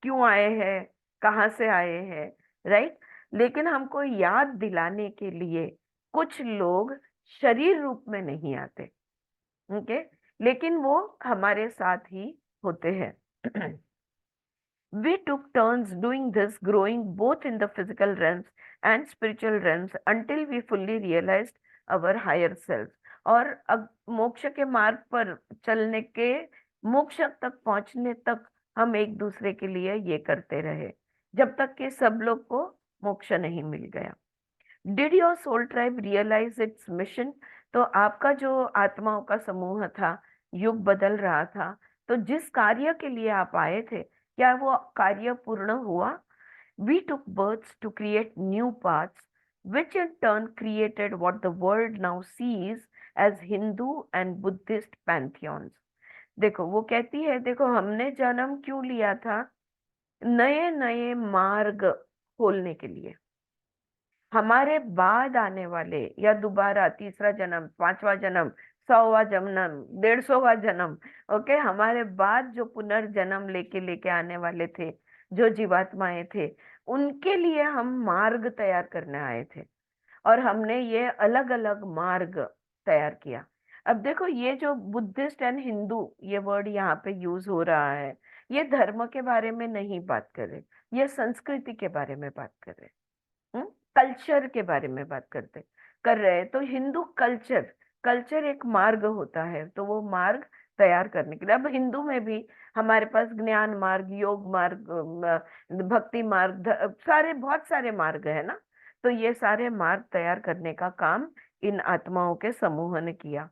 Speaker 1: क्यों आए हैं, कहाँ से आए हैं, राइट। लेकिन हमको याद दिलाने के लिए कुछ लोग शरीर रूप में नहीं आते, ओके, लेकिन वो हमारे साथ ही होते हैं। We took turns doing this, growing both in the physical realms and spiritual realms until we fully realized our higher self. और मोक्ष के मार्ग पर चलने के, मोक्ष तक पहुंचने तक हम एक दूसरे के लिए ये करते रहे जब तक कि सब लोग को मोक्ष नहीं मिल गया। Did your soul tribe realize its mission? तो आपका जो आत्माओं का समूह था, युग बदल रहा था, तो जिस कार्य के लिए आप आए थे, क्या वो कार्य पूर्ण हुआ? We took births to create new paths, which in turn created what the world now sees as Hindu and Buddhist pantheons. देखो वो कहती है, देखो हमने जन्म क्यों लिया था? नए नए मार्ग खोलने के लिए। हमारे बाद आने वाले या दोबारा तीसरा जन्म, पांचवा जन्म, 100वां जन्म, 150वां जन्म, ओके, हमारे बाद जो पुनर्जन्म लेके आने वाले थे, जो जीवात्माएं थे, उनके लिए हम मार्ग तैयार करने आए थे और हमने ये अलग अलग मार्ग तैयार किया। अब देखो ये जो बुद्धिस्ट एंड हिंदू ये वर्ड यहाँ पे यूज हो रहा है, ये धर्म के बारे में नहीं बात कर रहे, ये संस्कृति के बारे में बात कर रहे, कल्चर के बारे में बात कर रहे हैं। तो हिंदू कल्चर एक मार्ग होता है, तो वो मार्ग तैयार करने के लिए, अब हिंदू में भी हमारे पास ज्ञान मार्ग, योग मार्ग, भक्ति मार्ग, बहुत सारे मार्ग है ना। तो ये सारे मार्ग तैयार करने का काम इन आत्माओं के समूह ने किया।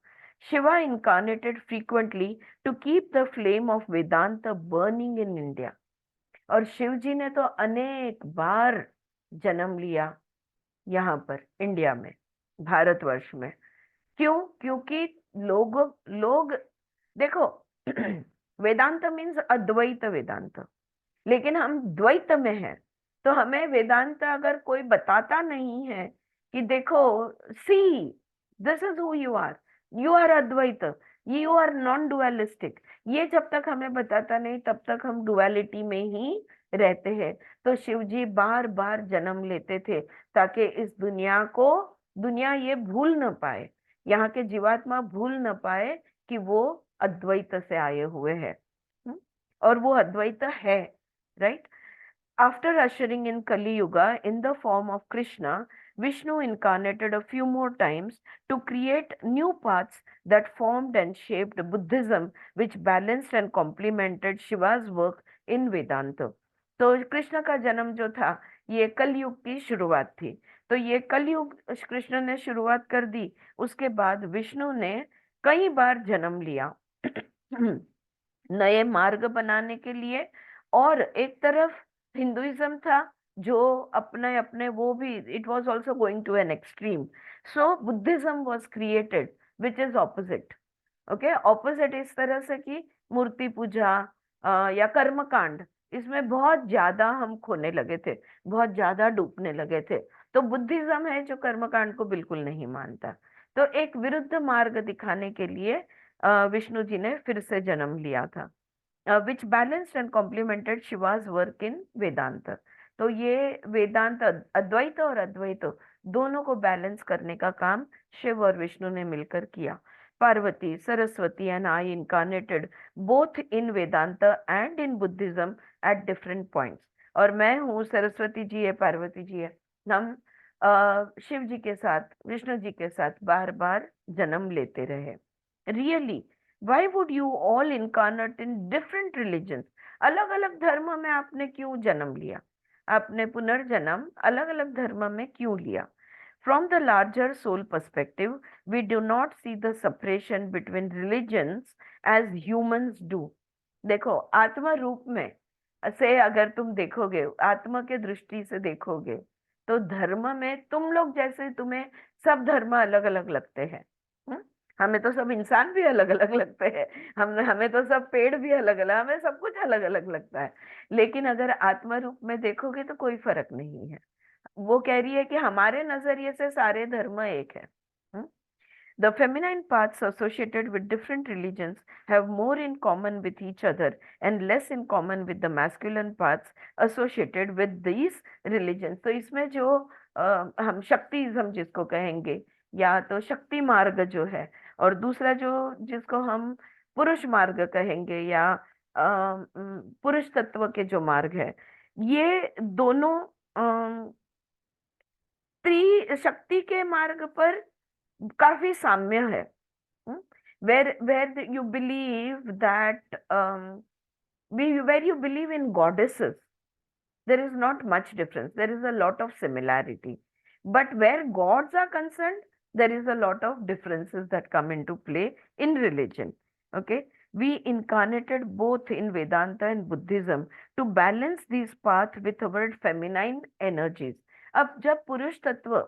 Speaker 1: Shiva incarnated frequently to keep the flame of Vedanta burning in India. और शिव जी ने तो अनेक बार जन्म लिया यहाँ पर इंडिया में, भारतवर्ष में। क्यों? क्योंकि लोग देखो वेदांत मीन्स अद्वैत वेदांत, लेकिन हम द्वैत में हैं। तो हमें वेदांत अगर कोई बताता नहीं है कि देखो, see this is who you are Advaita, you are non dualistic, ये जब तक हमें बताता नहीं तब तक हम डुअलिटी में ही रहते हैं। तो शिव जी बार बार जन्म लेते थे ताकि इस दुनिया ये भूल न पाए, यहाँ के जीवात्मा भूल न पाए कि वो अद्वैत से आए हुए हैं। और वो अद्वैत है, right. After ushering in Kali Yuga in the form of Krishna, Vishnu incarnated a few more times to create new paths that formed and shaped Buddhism, which balanced and complemented Shiva's work in Vedanta. तो कृष्ण का जन्म जो था ये कलयुग की शुरुआत थी। तो ये कलयुग कृष्ण ने शुरुआत कर दी, उसके बाद विष्णु ने कई बार जन्म लिया नए मार्ग बनाने के लिए। और एक तरफ हिंदुइज्म था जो अपने अपने वो भी, it was also going to an extreme. So Buddhism was created which is opposite, okay, opposite इस तरह से कि मूर्ति पूजा या कर्मकांड, इसमें बहुत ज्यादा हम खोने लगे थे, बहुत ज्यादा डूबने लगे थे। तो बुद्धिज्म है जो कर्मकांड को बिल्कुल नहीं मानता। तो एक विरुद्ध मार्ग दिखाने के लिए विष्णु जी ने फिर से जन्म लिया था, which balanced and complemented Shiva's work in Vedanta. तो ये वेदांत, अद्वैत और अद्वैत दोनों को बैलेंस करने का काम शिव और विष्णु ने मिलकर किया। Parvati, Saraswati and I incarnated both in Vedanta and in Buddhism at different points. और मैं हूँ, सरस्वती जी है, पार्वती जी है, हम शिव जी के साथ, विष्णु जी के साथ बार बार जन्म लेते रहे। Really Why would you all incarnate in different religions? अलग अलग धर्म में आपने क्यों जन्म लिया? आपने पुनर्जन्म अलग अलग धर्म में क्यों लिया? From the larger soul perspective, we do not see the separation between religions as humans do. देखो आत्मा रूप में से अगर तुम देखोगे, आत्मा के दृष्टि से देखोगे, तो धर्म में तुम लोग जैसे तुम्हें सब धर्म अलग अलग लगते हैं, हमें तो सब इंसान भी अलग अलग लगते हैं, हमें तो सब पेड़ भी अलग अलग, हमें सब कुछ अलग अलग लगता है। लेकिन अगर आत्मा रूप में देखोगे तो कोई फर्क नहीं है। वो कह रही है कि हमारे नजरिए से सारे धर्म एक है। The feminine paths associated with different religions have more in common with each other and less in common with the masculine paths associated with these religions. तो इसमें जो हम शक्तिज्म जिसको कहेंगे, या तो शक्ति मार्ग जो है, और दूसरा जो जिसको हम पुरुष मार्ग कहेंगे, या पुरुष तत्व के जो मार्ग है, ये दोनों स्त्री शक्ति के मार्ग पर काफी साम्य है। where you believe that where you believe in goddesses, there is not much difference, there is a lot of similarity. But where gods are concerned, there is a lot of differences that come into play in religion. Okay, we incarnated both in Vedanta and Buddhism to balance these paths with our feminine energies. अब जब पुरुष तत्व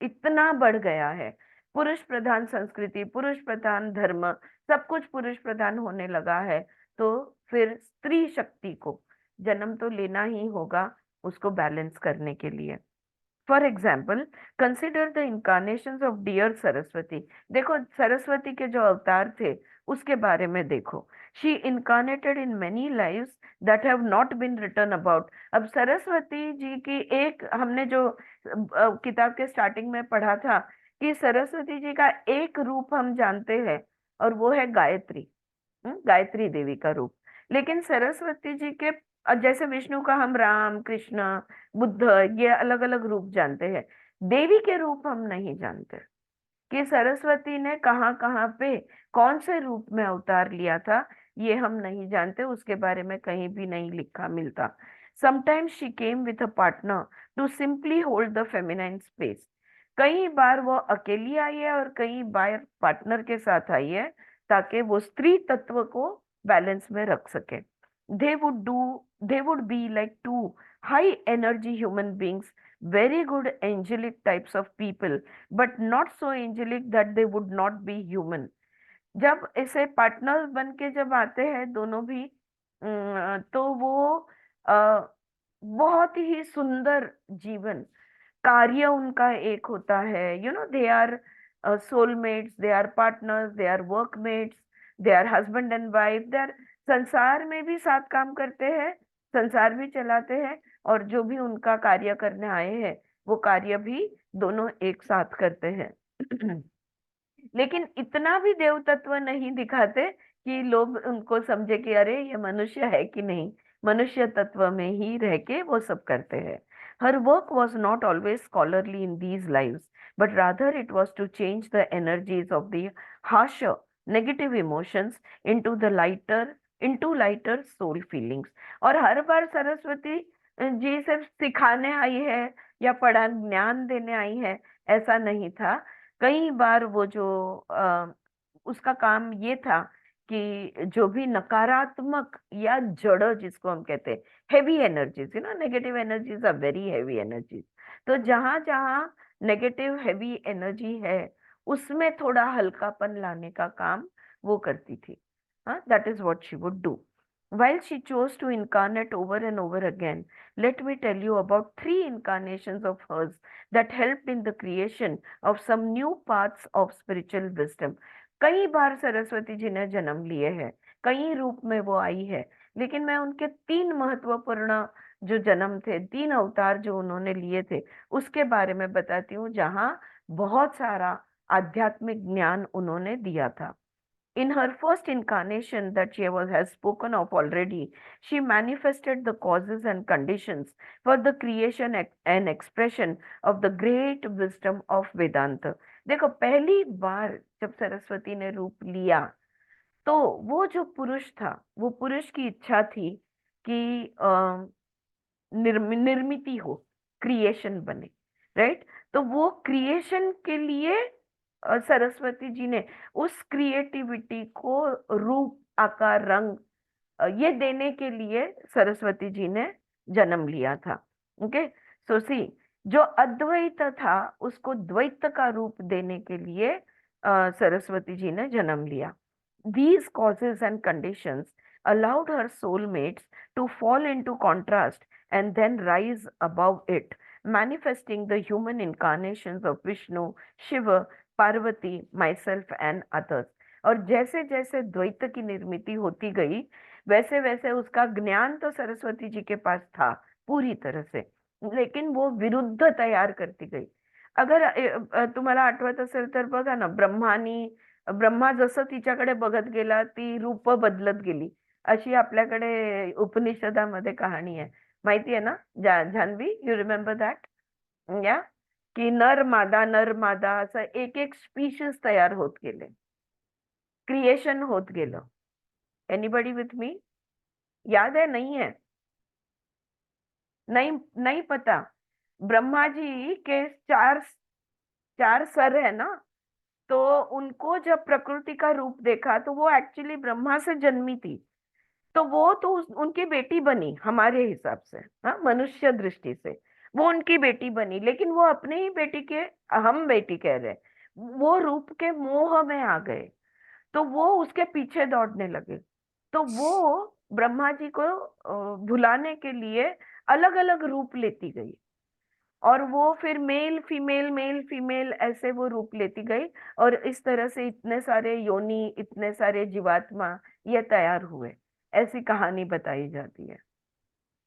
Speaker 1: इतना बढ़ गया है, पुरुष प्रधान संस्कृति, पुरुष प्रधान धर्म, सब कुछ पुरुष प्रधान होने लगा है, तो फिर स्त्री शक्ति को जन्म तो लेना ही होगा उसको बैलेंस करने के लिए। For example, consider the incarnations of dear Saraswati. देखो सरस्वती के जो अवतार थे उसके बारे में देखो। She incarnated in many lives that have not been written about. अब सरस्वती जी की एक, हमने जो किताब के स्टार्टिंग में पढ़ा था कि सरस्वती जी का एक रूप हम जानते हैं और वो है गायत्री, गायत्री देवी का रूप। लेकिन सरस्वती जी के जैसे विष्णु का हम राम, कृष्ण, बुद्ध, ये अलग अलग रूप जानते हैं, देवी के रूप हम नहीं जानते कि सरस्वती ने कहाँ कहाँ पे कौन से रूप में अवतार लिया था, ये हम नहीं जानते, उसके बारे में कहीं भी नहीं लिखा मिलता। Sometimes she came with a partner to simply hold the feminine space. कई बार वो अकेली आई है और कई बार पार्टनर के साथ आई है, ताकि वो स्त्री तत्व को बैलेंस में रख सके। they would be like two high energy human beings, very good angelic types of people, but not so angelic that they would not be human. जब ऐसे पार्टनर बन के जब आते हैं दोनों भी, तो वो बहुत ही सुंदर जीवन कार्य उनका एक होता है। They are soulmates, they are partners, they are workmates, they are husband and wife, they are संसार में भी साथ काम करते हैं, संसार भी चलाते हैं, और जो भी उनका कार्य करने आए हैं वो कार्य भी दोनों एक साथ करते हैं। लेकिन इतना भी देव तत्व नहीं दिखाते कि लोग उनको समझे कि अरे ये मनुष्य है कि नहीं, मनुष्य तत्व में ही रह के वो सब करते हैं। Her work was not always scholarly in these lives, but rather it was to change the energies of the harsher, negative emotions into lighter soul feelings. और हर बार सरस्वती जी सिर्फ सिखाने आई है या पढ़ा ज्ञान देने आई है, ऐसा नहीं था। कई बार वो जो उसका काम ये था कि जो भी नकारात्मक या जड़ जिसको हम कहते हैं, heavy energies, negative energies are very heavy energies, तो जहां जहां नेगेटिव हेवी एनर्जी है उसमें थोड़ा हल्कापन लाने का काम वो करती थी। That is what she would do. While she chose to incarnate over and over again, let me tell you about 3 incarnations of hers that helped in the creation of some new paths of spiritual wisdom. कई बार सरस्वती जी ने जन्म लिए हैं, कई रूप में वो आई है, लेकिन मैं उनके 3 महत्वपूर्ण जो जन्म थे, 3 अवतार जो उन्होंने लिए थे, उसके बारे में बताती हूँ, जहां बहुत सारा आध्यात्मिक ज्ञान उन्होंने दिया था। In her first incarnation that she has spoken of already, she manifested the causes and conditions for the creation and expression of the great wisdom of Vedanta. देखो पहली बार जब सरस्वती ने रूप लिया तो वो जो पुरुष था, वो पुरुष की इच्छा थी कि निर्मिति हो, क्रिएशन बने, राइट? तो वो क्रिएशन के लिए सरस्वती जी ने उस क्रिएटिविटी को रूप, आकार, रंग ये देने के लिए सरस्वती जी ने जन्म लिया था। ओके, सो सी, जो अद्वैत था उसको द्वैत का रूप देने के लिए सरस्वती जी ने जन्म लिया. These causes and conditions allowed her soulmates to fall into contrast and then rise above it, manifesting the human incarnations of Vishnu, Shiva, Parvati, myself and others. और जैसे जैसे द्वैत की निर्मिति होती गई वैसे वैसे उसका ज्ञान तो सरस्वती जी के पास था पूरी तरह से, लेकिन वो विरुद्ध तयार करती गई. अगर तुम्हाला आठवत असेल तर बघा ना, ब्रह्मा जसं तिच्याकडे बघत गेला ती रूप बदलत गेली, अशी आपल्याकडे उपनिषदामध्ये कहाणी आहे. माहिती आहे ना जान्हवी, यू रिमेंबर दॅट? या की नर मादा असं एक एक स्पीशीज तयार होत गेले, क्रिएशन होत गेलं. Anybody with me? याद है? नहीं है? नहीं नहीं पता. ब्रह्मा जी के चार सर है ना, तो उनको जब प्रकृति का रूप देखा तो वो एक्चुअली ब्रह्मा से जन्मी थी, तो वो तो उनकी बेटी बनी हमारे हिसाब से, हाँ, मनुष्य दृष्टि से वो उनकी बेटी बनी, लेकिन वो अपने ही बेटी के, हम बेटी कह रहे, वो रूप के मोह में आ गए, तो वो उसके पीछे दौड़ने लगे. तो वो ब्रह्मा जी को भुलाने के लिए अलग अलग रूप लेती गई, और वो फिर मेल फीमेल ऐसे वो रूप लेती गई, और इस तरह से इतने सारे योनि, इतने सारे जीवात्मा ये तैयार हुए, ऐसी कहानी बताई जाती है.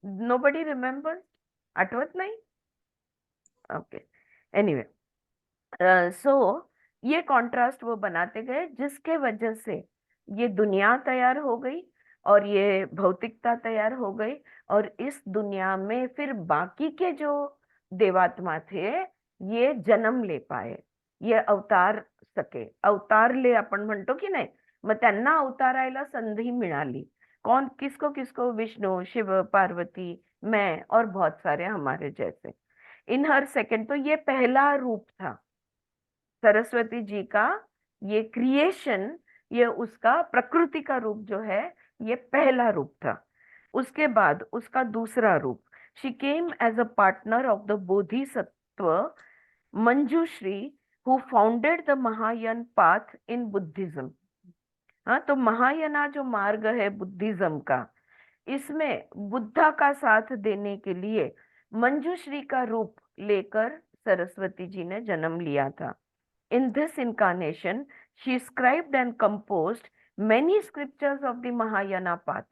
Speaker 1: Nobody remember? आठवत नहीं? ओके, एनीवे, सो ये कॉन्ट्रास्ट वो बनाते गए जिसके वजह से ये दुनिया तैयार हो गई और ये भौतिकता तैयार हो गई, और इस दुनिया में फिर बाकी के जो देवात्मा थे ये जन्म ले पाए, ये अवतार अवतारले आपण म्हणतो की नाही, मग त्यांना अवतारायला संधी मिळाली. कौन किसको किसको? विष्णु, शिव, पार्वती, मैं और बहुत सारे हमारे जैसे. इन हर सेकंड, तो ये पहला रूप था सरस्वती जी का, ये क्रिएशन, ये उसका प्रकृति का रूप जो है ये पहला रूप था. उसके बाद उसका दूसरा रूप, she came as a partner of the bodhisattva Manjushri who founded the Mahayana path in Buddhism. हाँ, तो महायाना जो मार्ग है बुद्धिज्म का, इसमें बुद्धा का साथ देने के लिए मंजूश्री का रूप लेकर सरस्वती जी ने जन्म लिया था. In this incarnation, she scribed and composed many scriptures of the Mahayana path.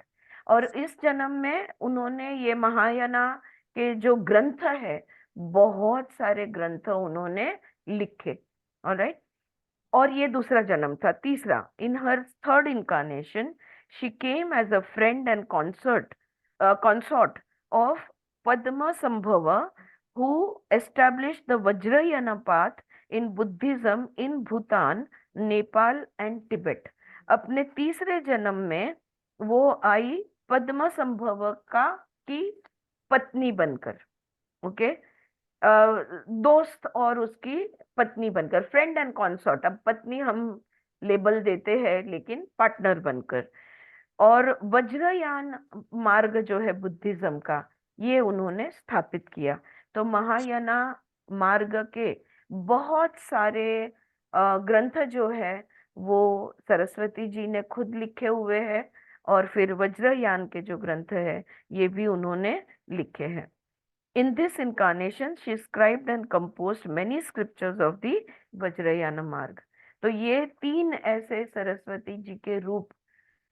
Speaker 1: और इस जन्म में उन्होंने ये महायाना के जो ग्रंथ है, बहुत सारे ग्रंथ उन्होंने लिखे. ऑलराइट, और ये दूसरा जन्म था. तीसरा, in her third incarnation she came as a friend and consort of Padmasambhava who established the Vajrayana path in Buddhism in Bhutan, Nepal and Tibet. अपने तीसरे जन्म में वो आई पद्म संभव की पत्नी बनकर. ओके, दोस्त और उसकी पत्नी बनकर, फ्रेंड एंड कॉन्सॉर्ट. अब पत्नी हम लेबल देते हैं लेकिन पार्टनर बनकर. और वज्रयान मार्ग जो है बुद्धिज्म का, ये उन्होंने स्थापित किया. तो महायाना मार्ग के बहुत सारे ग्रंथ जो है वो सरस्वती जी ने खुद लिखे हुए हैं, और फिर वज्रयान के जो ग्रंथ है ये भी उन्होंने लिखे हैं. In this incarnation, she scribed and composed many scriptures of the Vajrayana मार्ग. तो ये तीन ऐसे सरस्वती जी के रूप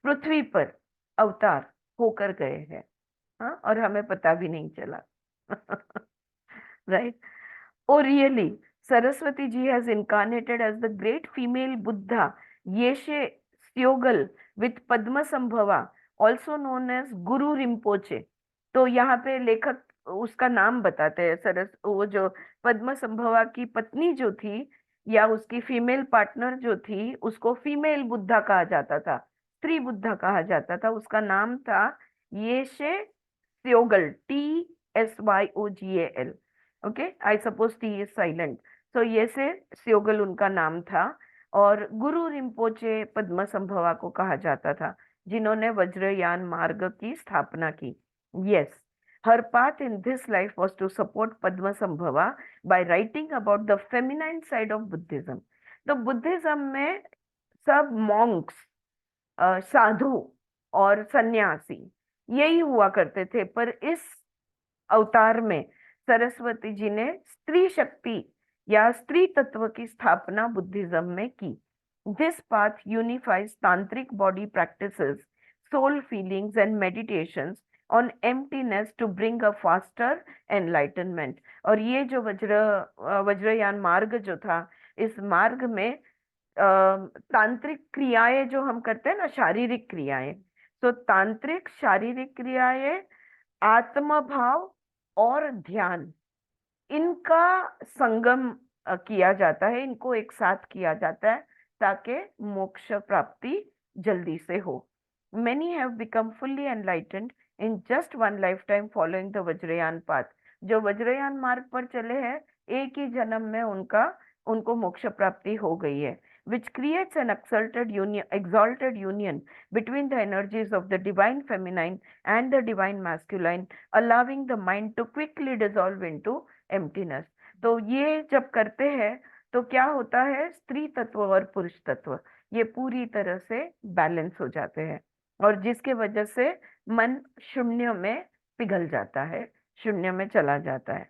Speaker 1: पृथ्वी पर अवतार होकर गए हैं, हाँ, और हमें पता भी नहीं चला. Right? Oh, really? Saraswati ji has incarnated as the great female Buddha, Yeshe Syogal, with Padma Sambhava, also known as Guru Rinpoche. तो यहाँ पे लेखक उसका नाम बताते हैं. वो जो पद्म संभवा की पत्नी जो थी, या उसकी फीमेल पार्टनर जो थी, उसको फीमेल बुद्धा कहा जाता था, स्त्री बुद्धा कहा जाता था. उसका नाम था येशे स्योगल, TSYOGAL. Okay, I suppose T is silent. तो ये से स्योगल उनका नाम था, और गुरु रिम्पोचे पद्म संभवा को कहा जाता था, जिन्होंने वज्रयान मार्ग की स्थापना की. Yes, her path in this life was to support Padmasambhava by writing about the feminine side of Buddhism. तो बुद्धिज्म में सब मॉन्क्स, साधु और सन्यासी यही हुआ करते थे, पर इस अवतार में सरस्वती जी ने स्त्री शक्ति या स्त्री तत्व की स्थापना बुद्धिज्म में की। This path unifies tantric body practices, soul feelings and meditations on emptiness to bring a faster enlightenment. और ये जो वज्रयान मार्ग जो था, इस मार्ग में तांत्रिक क्रियाएं जो हम करते हैं ना, शारीरिक क्रियाएं, तो तांत्रिक शारीरिक क्रियाएं, आत्मभाव और ध्यान, इनका संगम किया जाता है, इनको एक साथ किया जाता है ताकि मोक्ष प्राप्ति जल्दी से हो। Many have become fully enlightened in just one lifetime following the Vajrayana path। जो वज्रयान मार्ग पर चले हैं, एक ही जन्म में उनको मोक्ष प्राप्ति हो गई है, which creates an exalted union between the energies of the divine feminine and the divine masculine, allowing the mind to quickly dissolve into emptiness। तो ये जब करते हैं तो क्या होता है, स्त्री तत्व और पुरुष तत्व ये पूरी तरह से बैलेंस हो जाते हैं, और जिसके वजह से मन शून्य में पिघल जाता है, शून्य में चला जाता है।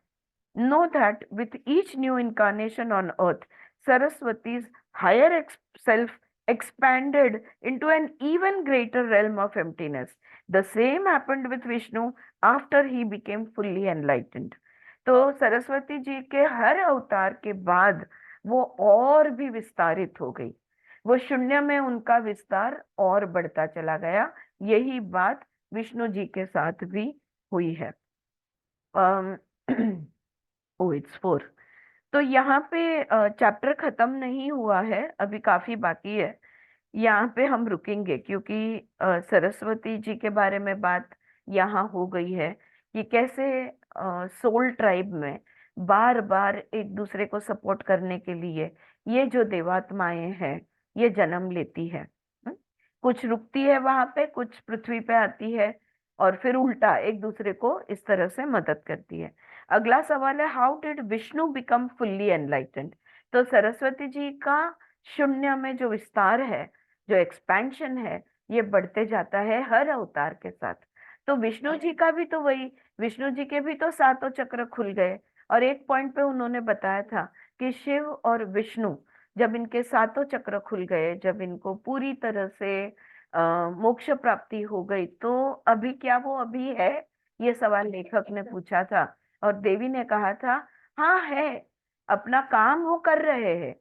Speaker 1: Know that with each new incarnation on earth, Saraswati's higher self expanded into an even greater realm of emptiness. The same happened with Vishnu after he became fully enlightened। तो सरस्वती जी के हर अवतार के बाद वो और भी विस्तारित हो गई, वो शून्य में उनका विस्तार और बढ़ता चला गया। यही बात विष्णु जी के साथ भी हुई है। Oh it's 4। तो यहाँ पे चैप्टर खत्म नहीं हुआ है, अभी काफी बाकी है। यहाँ पे हम रुकेंगे क्योंकि सरस्वती जी के बारे में बात यहाँ हो गई है कि कैसे सोल ट्राइब में बार बार एक दूसरे को सपोर्ट करने के लिए ये जो देवात्माएं हैं ये जन्म लेती है। कुछ रुकती है वहां पे, कुछ पृथ्वी पे आती है, और फिर उल्टा एक दूसरे को इस तरह से मदद करती है। अगला सवाल है, how did Vishnu become fully enlightened. तो सरस्वती जी का शून्य में जो विस्तार है, जो एक्सपेंशन है, ये बढ़ते जाता है हर अवतार के साथ। तो विष्णु जी का भी तो वही, विष्णु जी के भी तो सातों चक्र खुल गए, और एक पॉइंट पे उन्होंने बताया था कि शिव और विष्णु जब इनके सातों चक्र खुल गए, जब इनको पूरी तरह से मोक्ष प्राप्ति हो गई, तो अभी क्या वो अभी है, ये सवाल लेखक ने पूछा था, और देवी ने कहा था हाँ है, अपना काम वो कर रहे हैं।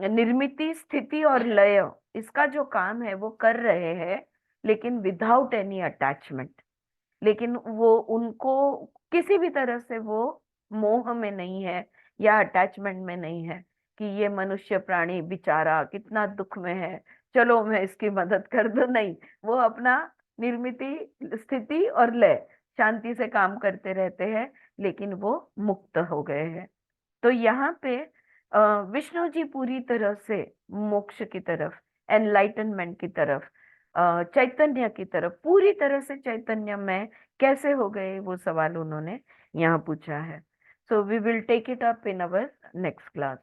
Speaker 1: निर्मिति, स्थिति और लय, इसका जो काम है वो कर रहे हैं, लेकिन विदाउट एनी अटैचमेंट। लेकिन वो उनको किसी भी तरह से वो मोह में नहीं है या अटैचमेंट में नहीं है कि ये मनुष्य प्राणी बेचारा कितना दुख में है, चलो मैं इसकी मदद कर दूं। नहीं, वो अपना निर्मिति, स्थिति और लय शांति से काम करते रहते हैं, लेकिन वो मुक्त हो गए हैं। तो यहाँ पे विष्णु जी पूरी तरह से मोक्ष की तरफ, एनलाइटनमेंट की तरफ, चैतन्य की तरफ, पूरी तरह से चैतन्य में कैसे हो गए, वो सवाल उन्होंने यहाँ पूछा है। So we will take it up in our next class,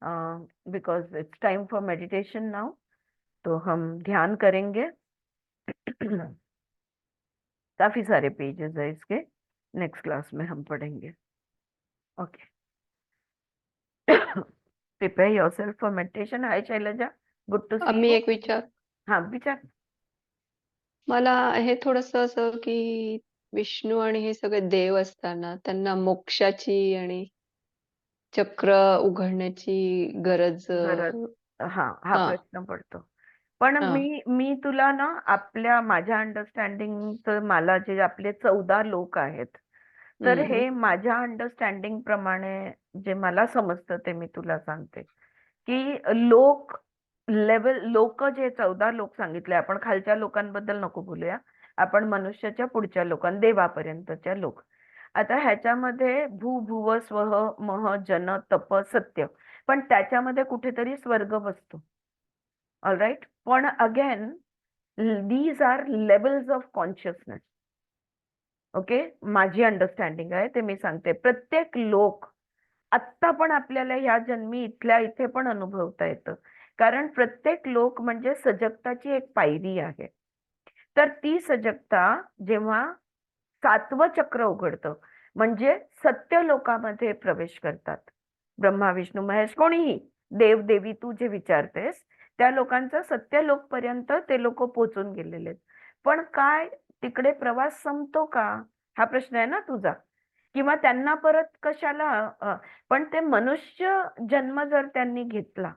Speaker 1: because it's time for meditation now. तो हम ध्यान करेंगे। काफी सारे पेजेस है इसके, नेक्स्ट क्लास में हम पढ़ेंगे। Okay, prepare yourself for meditation. Hi Shailaja, good to see
Speaker 3: आम्ही
Speaker 1: यू।
Speaker 3: एक विचार,
Speaker 1: हाँ विचार।
Speaker 3: मला हे थोडस असं की विष्णू आणि हे सगळे देव असताना त्यांना मोक्षाची आणि चक्र उघडण्याची गरज
Speaker 1: गरज, हा हा
Speaker 3: हा
Speaker 1: प्रश्न पडतो। पण
Speaker 3: हा
Speaker 1: मी तुला ना, माझ्या अंडरस्टँडिंग, मला जे आपले 14 लोक आहेत, तर
Speaker 3: हम्म,
Speaker 1: हे माझ्या अंडरस्टँडिंग प्रमाणे जे मला समजतं ते मी तुला सांगते की लोक जे 14 लोक सांगितले, आपण खालच्या लोकांबद्दल नको बोलूया, आपण मनुष्याच्या पुढच्या देवापर्यंतच्या लोक। आता ह्याच्यामध्ये भू, भुव, स्वह, मह, जन, तप, सत्य, पण त्याच्यामध्ये कुठेतरी स्वर्ग बसतो। ऑल राईट, पण again these are levels of consciousness. Okay, माझी अंडरस्टँडिंग आहे ते मी सांगते। प्रत्येक लोक आत्ता पण आपल्याला ह्या जन्मी इथल्या इथे पण अनुभवता येतं. कारण प्रत्येक लोक म्हणजे सजगताची एक पायरी आहे. तर ती सजगता जेव्हा 7वं चक्र उघडतं म्हणजे सत्य लोकामध्ये प्रवेश करतात. ब्रह्मा विष्णू महेश कोणीही देव देवी तू जे विचारतेस त्या लोकांचं सत्य लोक पर्यंत ते लोक पोहोचून गेलेले आहेत. पण काय तिकडे प्रवास संपतो का हा प्रश्न आहे ना तुझा, किंवा त्यांना परत कशाला पण ते मनुष्य जन्म जर त्यांनी घेतला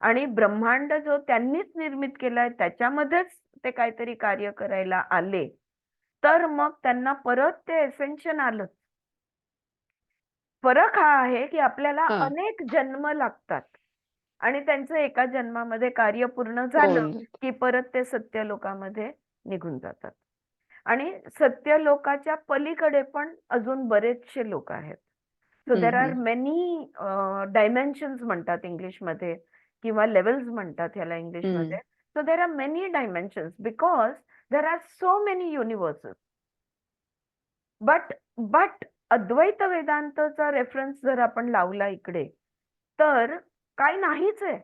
Speaker 1: आणि ब्रह्मांड जो त्यांनीच निर्मित केलाय त्याच्यामध्येच ते काहीतरी कार्य करायला आले तर मग त्यांना परत ते एसेन्शन आलं. फरक हा आहे की आपल्याला
Speaker 3: हा
Speaker 1: अनेक जन्म लागतात आणि त्यांचं एका जन्मामध्ये कार्य पूर्ण झालं
Speaker 3: होऊन जात.
Speaker 1: की परत ते सत्य लोकामध्ये निघून जातात. आणि सत्य लोकाच्या पलीकडे पण अजून बरेचसे लोक आहेत. So there are many dimensions म्हणतात इंग्लिशमध्ये किंवा लेवल्स म्हणतात ह्याला इंग्लिशमध्ये. So there are many dimensions because there are so many universes. But Advaita वेदांतचा रेफरन्स जर आपण लावला इकडे तर काय नाहीच आहे.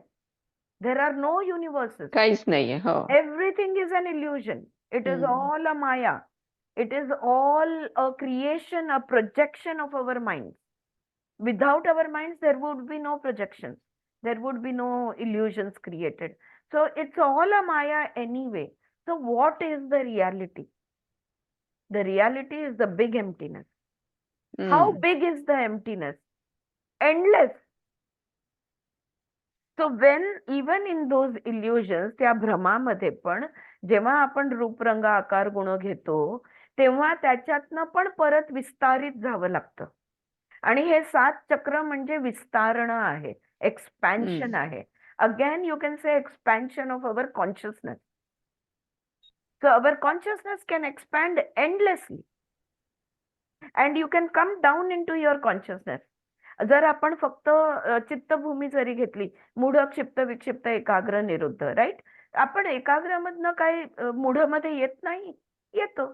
Speaker 1: There are no universes.
Speaker 3: काहीच नाहीये. हो.
Speaker 1: Everything is an illusion. It is
Speaker 3: hmm.
Speaker 1: all a maya. It is all a creation, a projection of our minds. Without our minds, there would be no projections. There would be no illusions created. So it's all a maya anyway. So what is the reality? The reality is the big emptiness. How
Speaker 3: hmm.
Speaker 1: big is the emptiness? Endless. So when even in those illusions, त्या भ्रमामध्ये पण जेव्हा आपण रूप रंग आकार गुण घेतो तेव्हा त्याच्यातनं पण परत विस्तारित जावं लागतं. आणि हे 7 चक्र म्हणजे विस्तारण आहे, एक्सपॅन्शन आहे. Again you can say expansion of our consciousness. So our consciousness can expand endlessly and you can come down into your consciousness. जर आपण फक्त चित्तभूमी जरी घेतली मूढ क्षिप्त विक्षिप्त एकाग्र निरुद्ध राईट, आपण एकाग्रमधनं काही मूढमध्ये येत नाही, येतो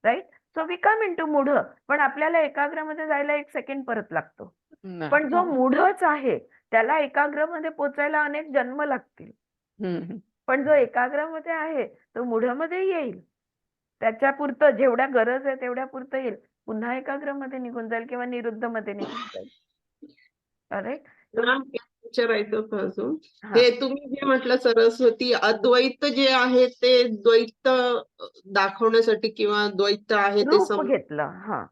Speaker 1: right. So we come into mood, पण आपल्याला एकाग्रमध्ये जायला 1 सेकंड परत लागतो.
Speaker 3: नाही.
Speaker 1: पण जो मूढच आहे त्याला एकाग्रमध्ये पोचायला अनेक जन्म लागतील. पण जो एकाग्रमध्ये आहे तो मूढमध्ये येईल, त्याच्या पुरतं जेवढ्या गरज आहे तेवढ्या पुरतं येईल, पुन्हा एकाग्रमध्ये निघून जाईल किंवा निरुद्धमध्ये निघून जाईल. राईट.
Speaker 2: मॅम, एक विचारायचं होतं अजून.
Speaker 1: हा.
Speaker 2: हे तुम्ही जे म्हटलं सरस्वती अद्वैत जे आहे ते द्वैत दाखवण्यासाठी किंवा द्वैत आहे ते
Speaker 1: रूप घेतलं. हा,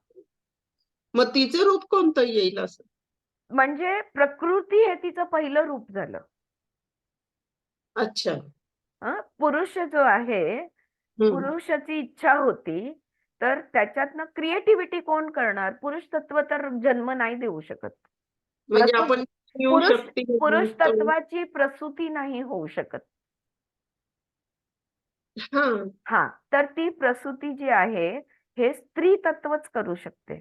Speaker 2: मग तिचं रूप कोणतं येईल असं?
Speaker 1: म्हणजे प्रकृती हे तिचं पहिलं रूप झालं.
Speaker 2: अच्छा.
Speaker 1: पुरुष जो आहे, पुरुषाची इच्छा होती तर त्याच्यातनं क्रिएटिव्हिटी कोण करणार? पुरुष तत्व तर जन्म नाही देऊ शकत.
Speaker 2: म्हणजे आपण येऊ शकते
Speaker 1: पुरुष तत्वाची प्रसूती नाही होऊ शकत. हा, तर ती प्रसूती जी आहे हे स्त्री तत्वच करू शकते.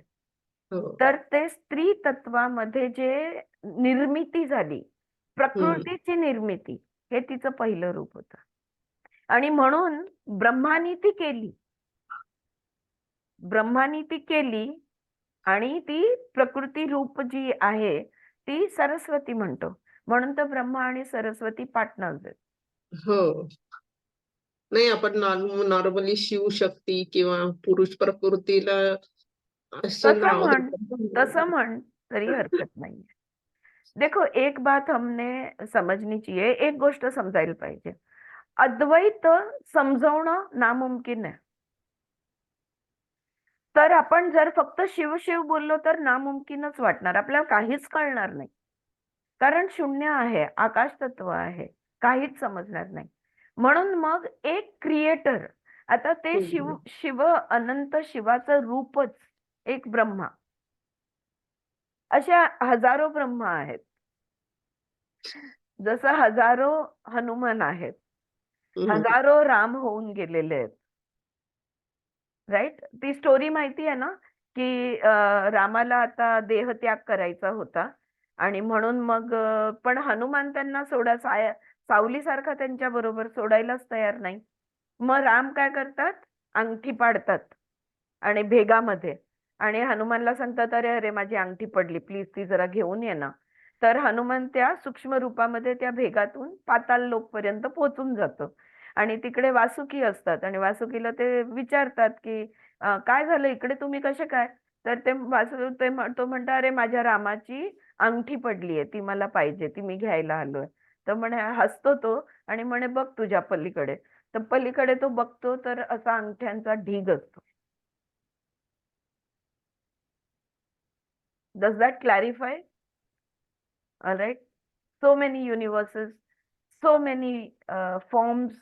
Speaker 1: तर ते स्त्री तत्वामध्ये जे निर्मिती झाली, प्रकृतीची निर्मिती, हे तिचं पहिलं रूप होतं. आणि म्हणून ब्रह्मानी ती केली, ब्रह्मानी ती केली आणि ती प्रकृती रूप जी आहे ती सरस्वती म्हणतो. म्हणून तर ब्रह्मा आणि सरस्वती पार्टनर्स आहेत.
Speaker 2: हो. नाही, आपण नॉर्मली शिवशक्ती किंवा पुरुष प्रकृतीला असं नाव
Speaker 1: तसं म्हण तरी हरकत नाही. देखो, एक बात हमने समझनी चाहिए, एक गोष्ट समजायला पाहिजे. अद्वैत समजवणं नामुमकिन आहे. तर आपण जर फक्त शिव शिव बोललो तर नामुमकिनच वाटणार, आपल्याला काहीच कळणार नाही. कारण शून्य आहे, आकाश तत्व आहे, काहीच समजणार नाही. म्हणून मग एक क्रिएटर, आता ते शिव अनंत शिवाचं रूपच एक ब्रह्मा. अशा हजारो ब्रह्मा आहेत, जसं हजारो हनुमान आहेत, हजारो राम होऊन गेलेले आहेत. राईट. ती स्टोरी माहिती आहे ना की रामाला आता देहत्याग करायचा होता आणि म्हणून मग पण हनुमान त्यांना सावलीसारखा त्यांच्या बरोबर सोडायलाच तयार नाही. मग राम काय करतात, अंगठी पाडतात आणि भेगामध्ये आणि हनुमानला सांगतात, अरे अरे माझी अंगठी पडली, प्लीज ती जरा घेऊन ये ना. तर हनुमान त्या सूक्ष्म रूपामध्ये त्या भेगातून पाताल लोक पर्यंत पोहोचून जातो. आणि तिकडे वासुकी असतात आणि वासुकीला ते विचारतात की काय झालं इकडे, तुम्ही कसे काय? तर तो म्हणतो, अरे माझ्या रामाची अंगठी पडलीये, ती मला पाहिजे, ती मी घ्यायला आलोय. तर म्हणे, हसतो तो आणि म्हणे, बघ तुझ्या पलीकडे. तर पलीकडे तो बघतो तर असा अंगठ्यांचा ढीग असतो. Does that clarify? All right. So many universes, so many forms,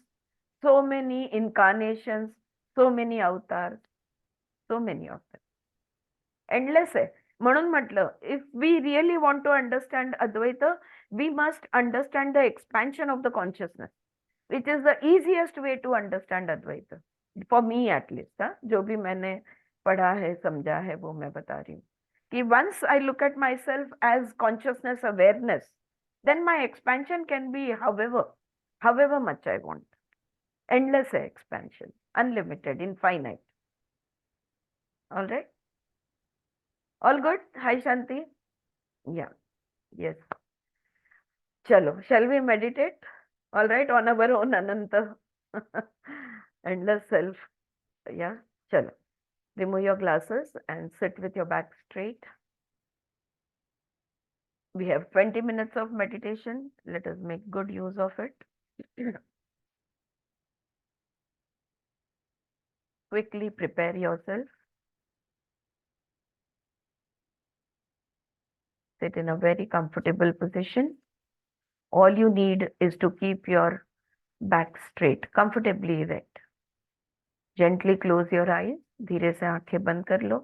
Speaker 1: so many incarnations, so many avatars, so many of them. Endless आहे. म्हणून म्हटलं, if we really want to understand Advaita, we must understand the expansion of the consciousness, which is the easiest way to understand Advaita. For me at least, हाँ? जो भी मैंने पढ़ा है, समझा है, वो मैं बता रही हूँ. कि once I look at myself as consciousness awareness, then my expansion can be however much I want. Endless है expansion, unlimited, infinite. All right? All good? Hi Shanti? Yeah. Yes. Chalo, shall we meditate? All right, on our own Ananta. Endless self. Yeah. Chalo. Remove your glasses and sit with your back straight. We have 20 minutes of meditation. Let us make good use of it. Quickly prepare yourself. Sit in a very comfortable position. All you need is to keep your back straight, comfortably erect. Gently close your eyes. धीरे से आंखें बंद कर लो.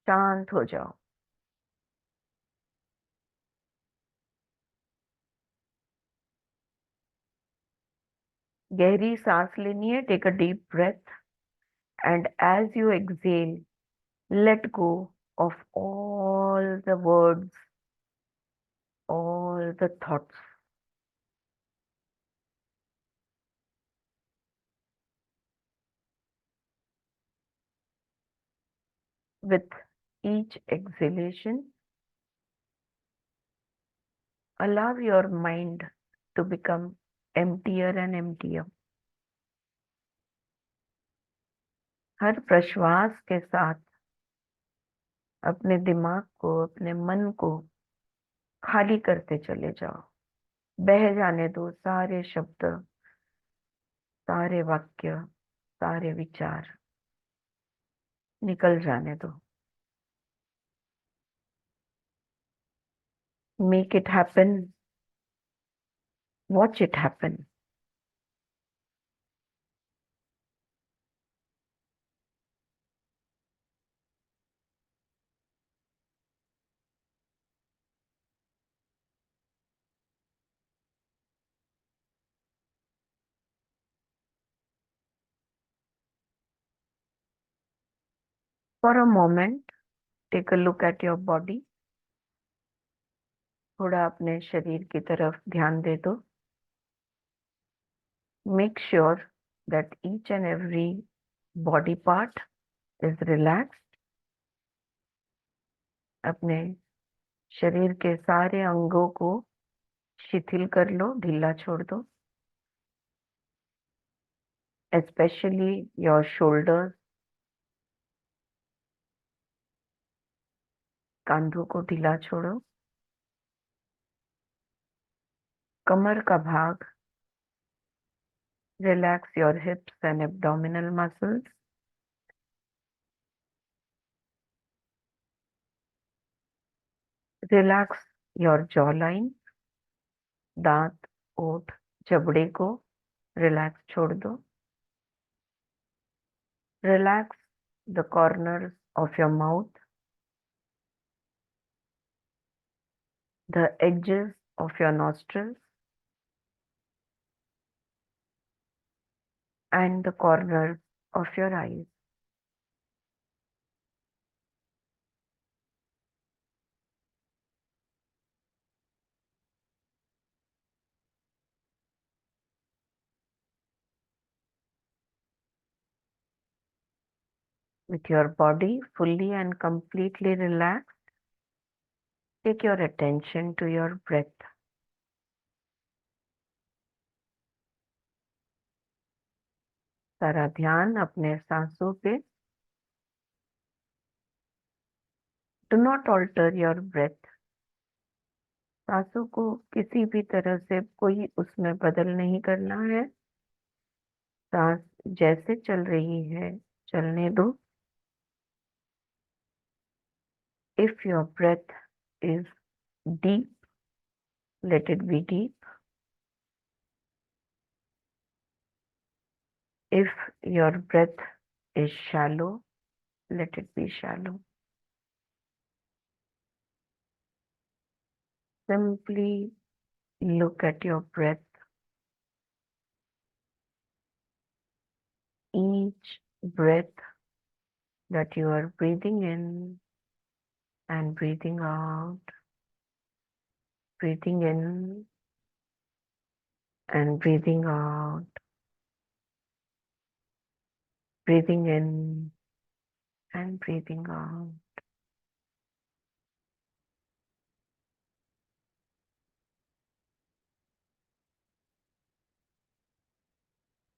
Speaker 1: शांत हो जाओ. गहरी सांस लेनी है. Take a deep breath, and as you exhale, let go of all the words, all the thoughts. With each exhalation, allow your mind to become emptier and emptier. हर प्रश्वास के साथ अपने दिमाग को, अपने मन को खाली करते चले जाओ. बह जाने दो सारे शब्द, सारे वाक्य, सारे विचार निकल जाने दो. Make it happen. Watch it happen. For a moment, take a look at your body. थोड़ा अपने शरीर की तरफ ध्यान दे दो. Make sure that each and every body part is relaxed. अपने शरीर के सारे अंगों को शिथिल कर लो, ढीला छोड़ दो. Especially your shoulders. कंधों को ढीला छोड़ो. कमर का भाग. Relax your hips and abdominal muscles. Relax your jawline. दांत, ओठ, जबड़े को रिलैक्स छोड़ दो. Relax the corners of your mouth, the edges of your nostrils, and the corners of your eyes. With your body fully and completely relaxed, take your attention to your breath. सारा ध्यान अपने सांसों पे. Do not alter your breath. सांसों को किसी भी तरह से कोई उसमें बदल नहीं करना है. सांस जैसे चल रही है चलने दो. If your breath is deep, let it be deep. If your breath is shallow, let it be shallow. Simply look at your breath. Each breath that you are breathing in and breathing out, breathing in and breathing out, breathing in and breathing out.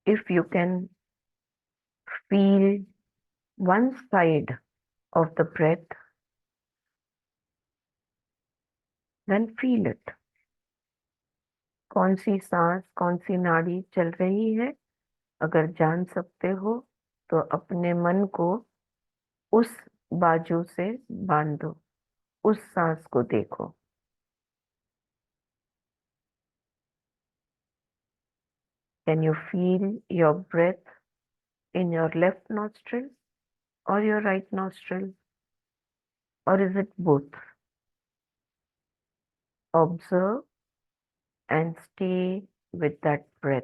Speaker 1: If you can feel one side of the breath, then feel it. कौन सी सांस कौन सी नाड़ी चल रही है, अगर जान सकते हो तो अपने मन को उस बाजू से बांध दो, उस सांस को देखो. Can you feel your breath in your left nostril or your right nostril, or is it both? Observe and stay with that breath.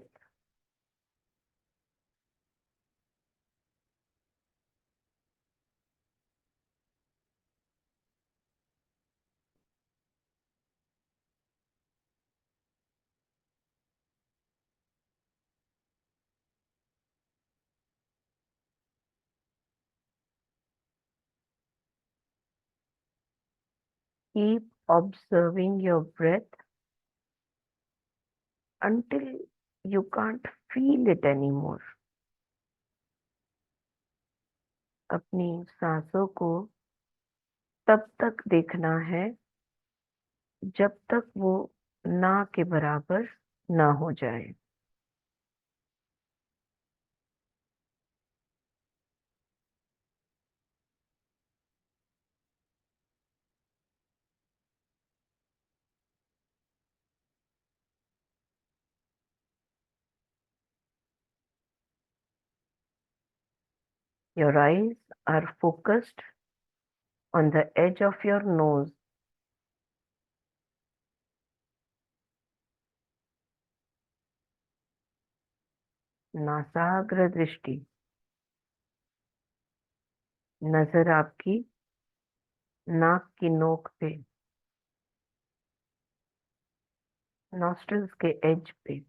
Speaker 1: Keep observing your breath until you can't feel it anymore. अपनी सांसों को तब तक देखना है जब तक वो ना के बराबर ना हो जाए. Your eyes are focused on the edge of your nose. नासाग्र दृष्टि, नजर आपकी नाक की नोक पे, नॉस्ट्रल्स के एज पे.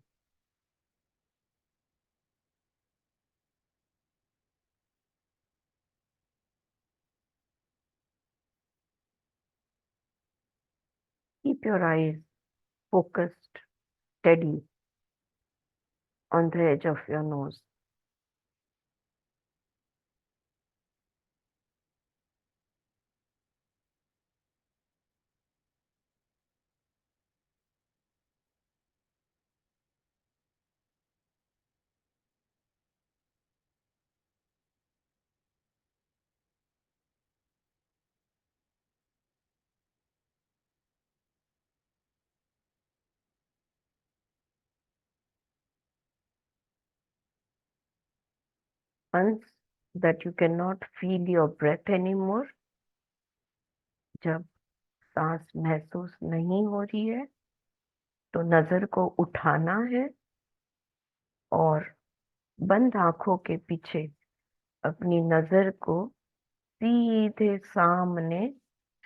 Speaker 1: Keep your eyes focused, steady on the edge of your nose. Once that you cannot feel your breath anymore, जब सांस महसूस नहीं हो रही है, तो नजर को उठाना है और बंद आंखों के पीछे अपनी नजर को सीधे सामने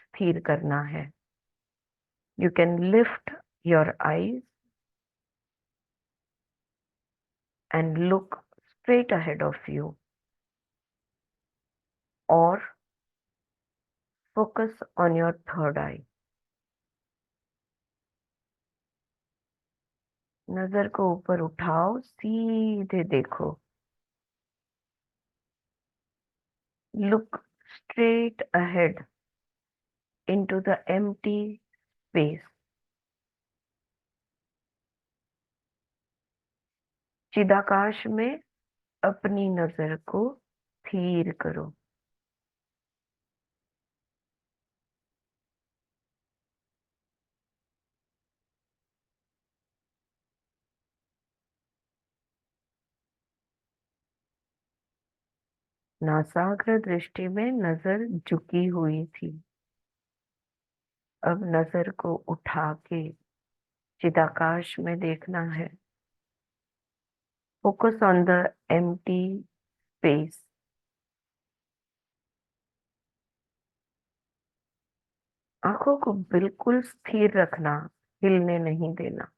Speaker 1: स्थिर करना है. You can lift your eyes and look straight ahead of you. और focus on your third eye. नजर को ऊपर उठाओ, सीधे देखो. Look straight ahead into the empty space. चिदाकाश में अपनी नजर को स्थिर करो. नासाग्र दृष्टि में नजर झुकी हुई थी. अब नजर को उठा के चिदाकाश में देखना है. Focus on the empty space. आंखों को बिल्कुल स्थिर रखना, हिलने नहीं देना.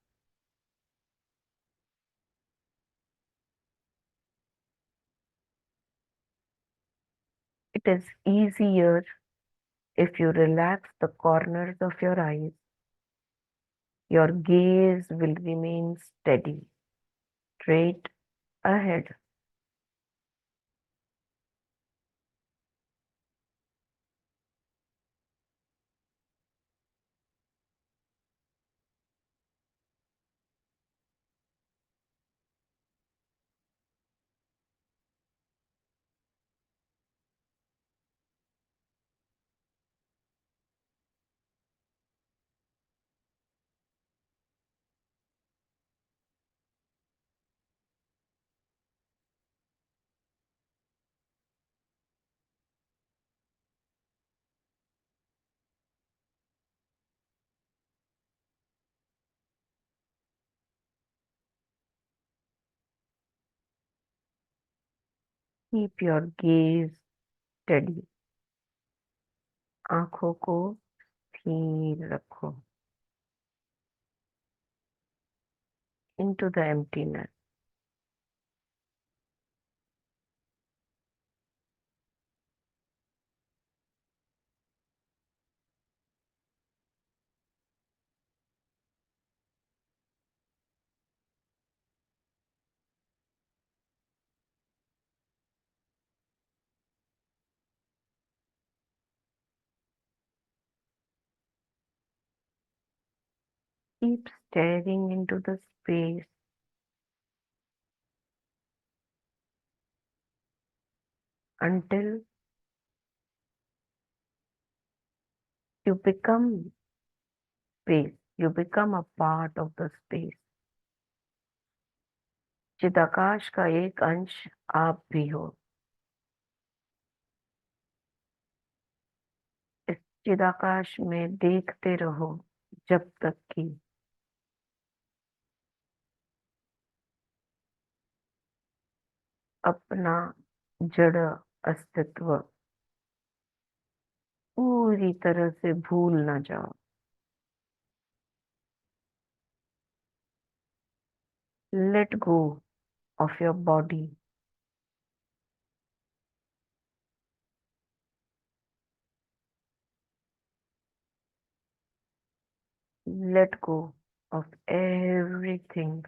Speaker 1: It is easier if you relax the corners of your eyes. Your gaze will remain steady, straight ahead. Keep your gaze steady. आंखों को स्थिर रखो. Into the emptiness. Keep staring into the space until you become space. You become a part of the space. चिदाकाश का एक अंश आप भी हो. इस चिदाकाश में देखते रहो जब तक कि अपना जड़ अस्तित्व पूरी तरह से भूल ना जाओ. Let go of your body. Let go of everything.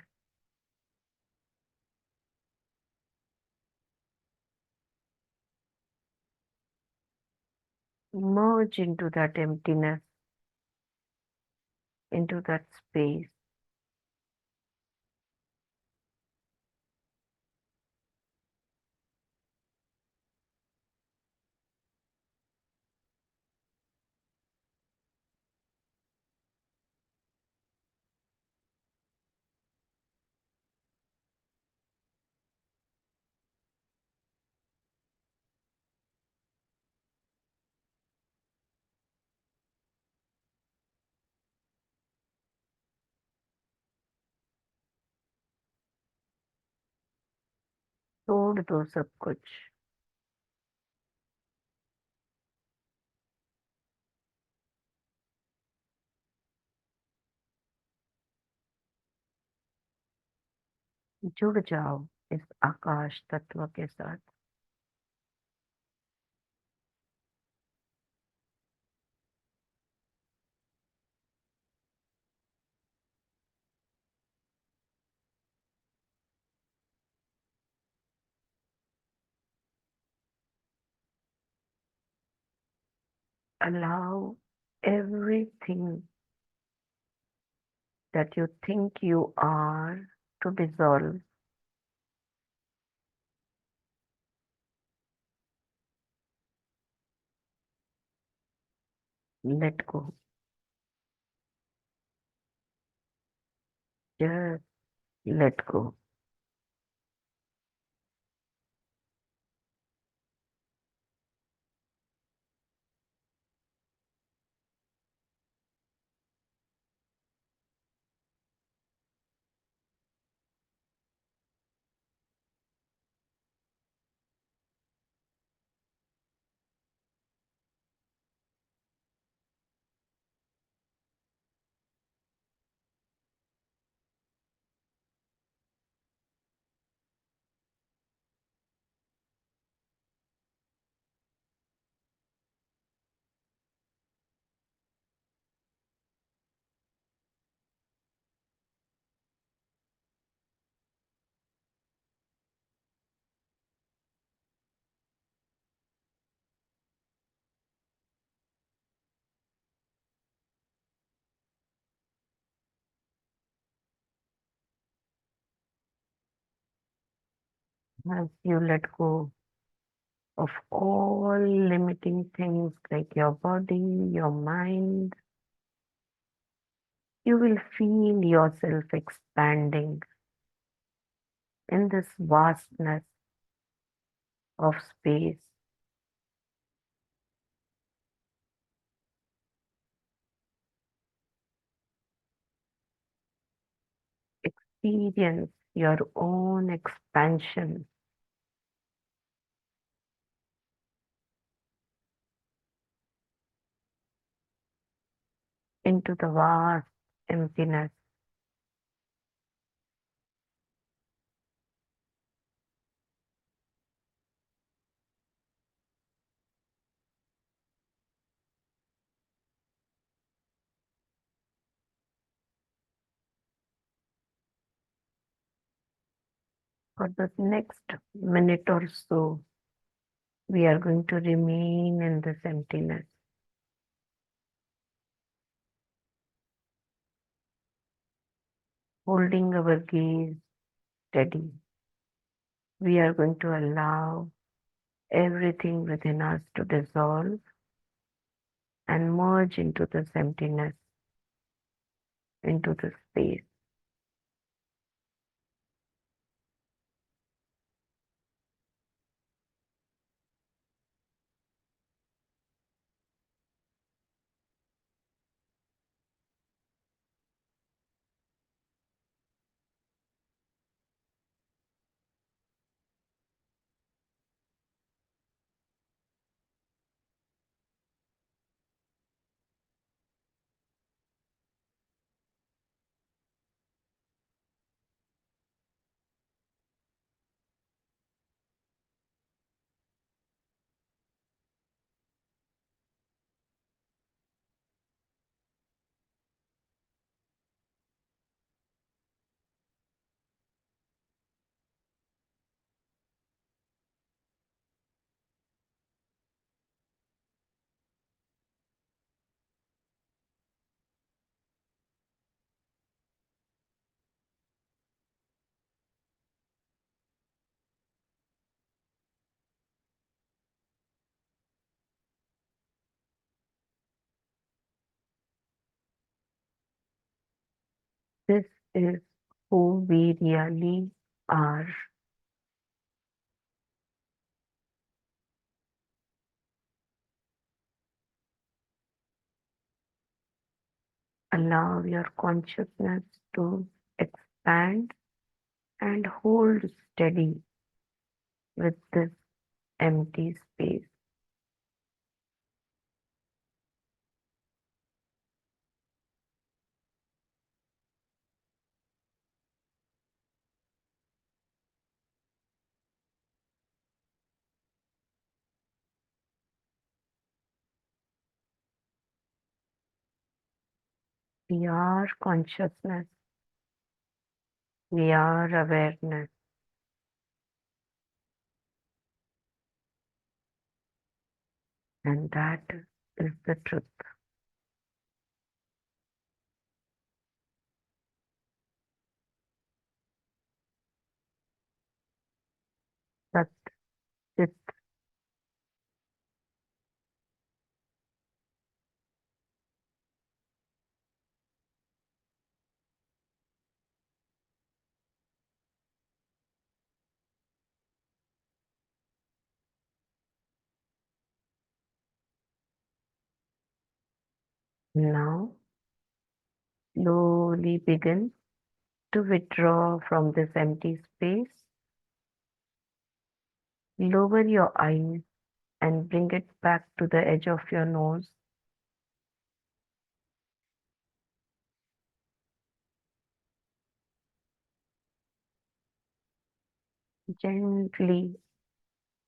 Speaker 1: Merge into that emptiness, into that space. छोड़ दो सब कुछ. जुड़ जाओ इस आकाश तत्व के साथ. Allow everything that you think you are to dissolve. Let go. Just let go. As you let go of all limiting things like your body, your mind, you will feel yourself expanding in this vastness of space. Experience your own expansion into the vast emptiness. For the next minute or so, we are going to remain in this emptiness. Holding our gaze steady. We are going to allow everything within us to dissolve and merge into this emptiness, into the space. This is who we really are. Allow your consciousness to expand and hold steady with this empty space. We are consciousness. We are awareness. And that is the truth. Sat, Chit, now slowly begin to withdraw from this empty space. Lower your eyes and bring it back to the edge of your nose. Gently,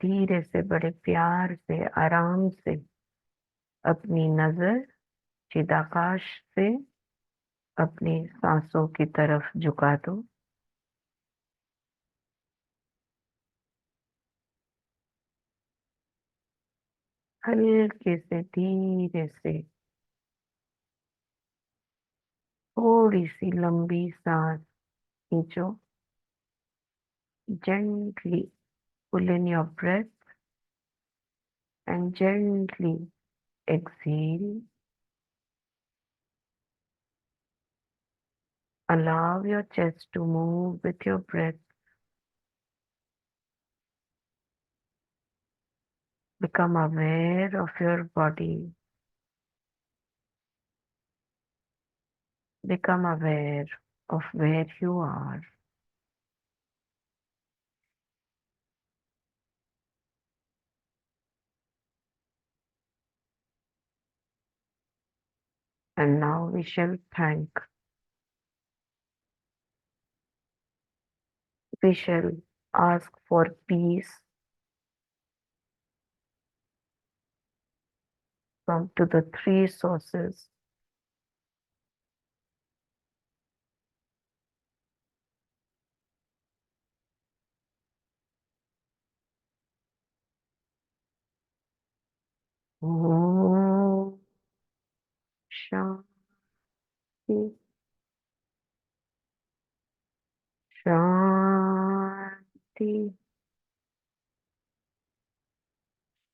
Speaker 1: धीरे से, बड़े प्यार से, आराम से अपनी नजर चिदाकाश से अपनी सांसों की तरफ झुका दो। हल्के से, धीरे से, थोड़ी सी लंबी सांस खींचो। Gently pull in your breath and gently exhale. Allow your chest to move with your breath. Become aware of your body. Become aware of where you are. And now we shall thank. We shall ask for peace from to the three sources. Om Shanti Shanti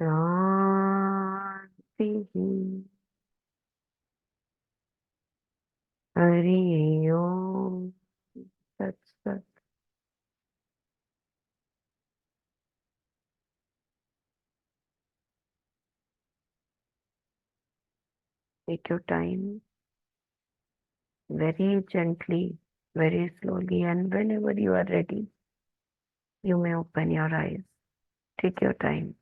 Speaker 1: Shanti Hari Om Tat Sat. Take your time, very gently, very slowly, and whenever you are ready, you may open your eyes. Take your time.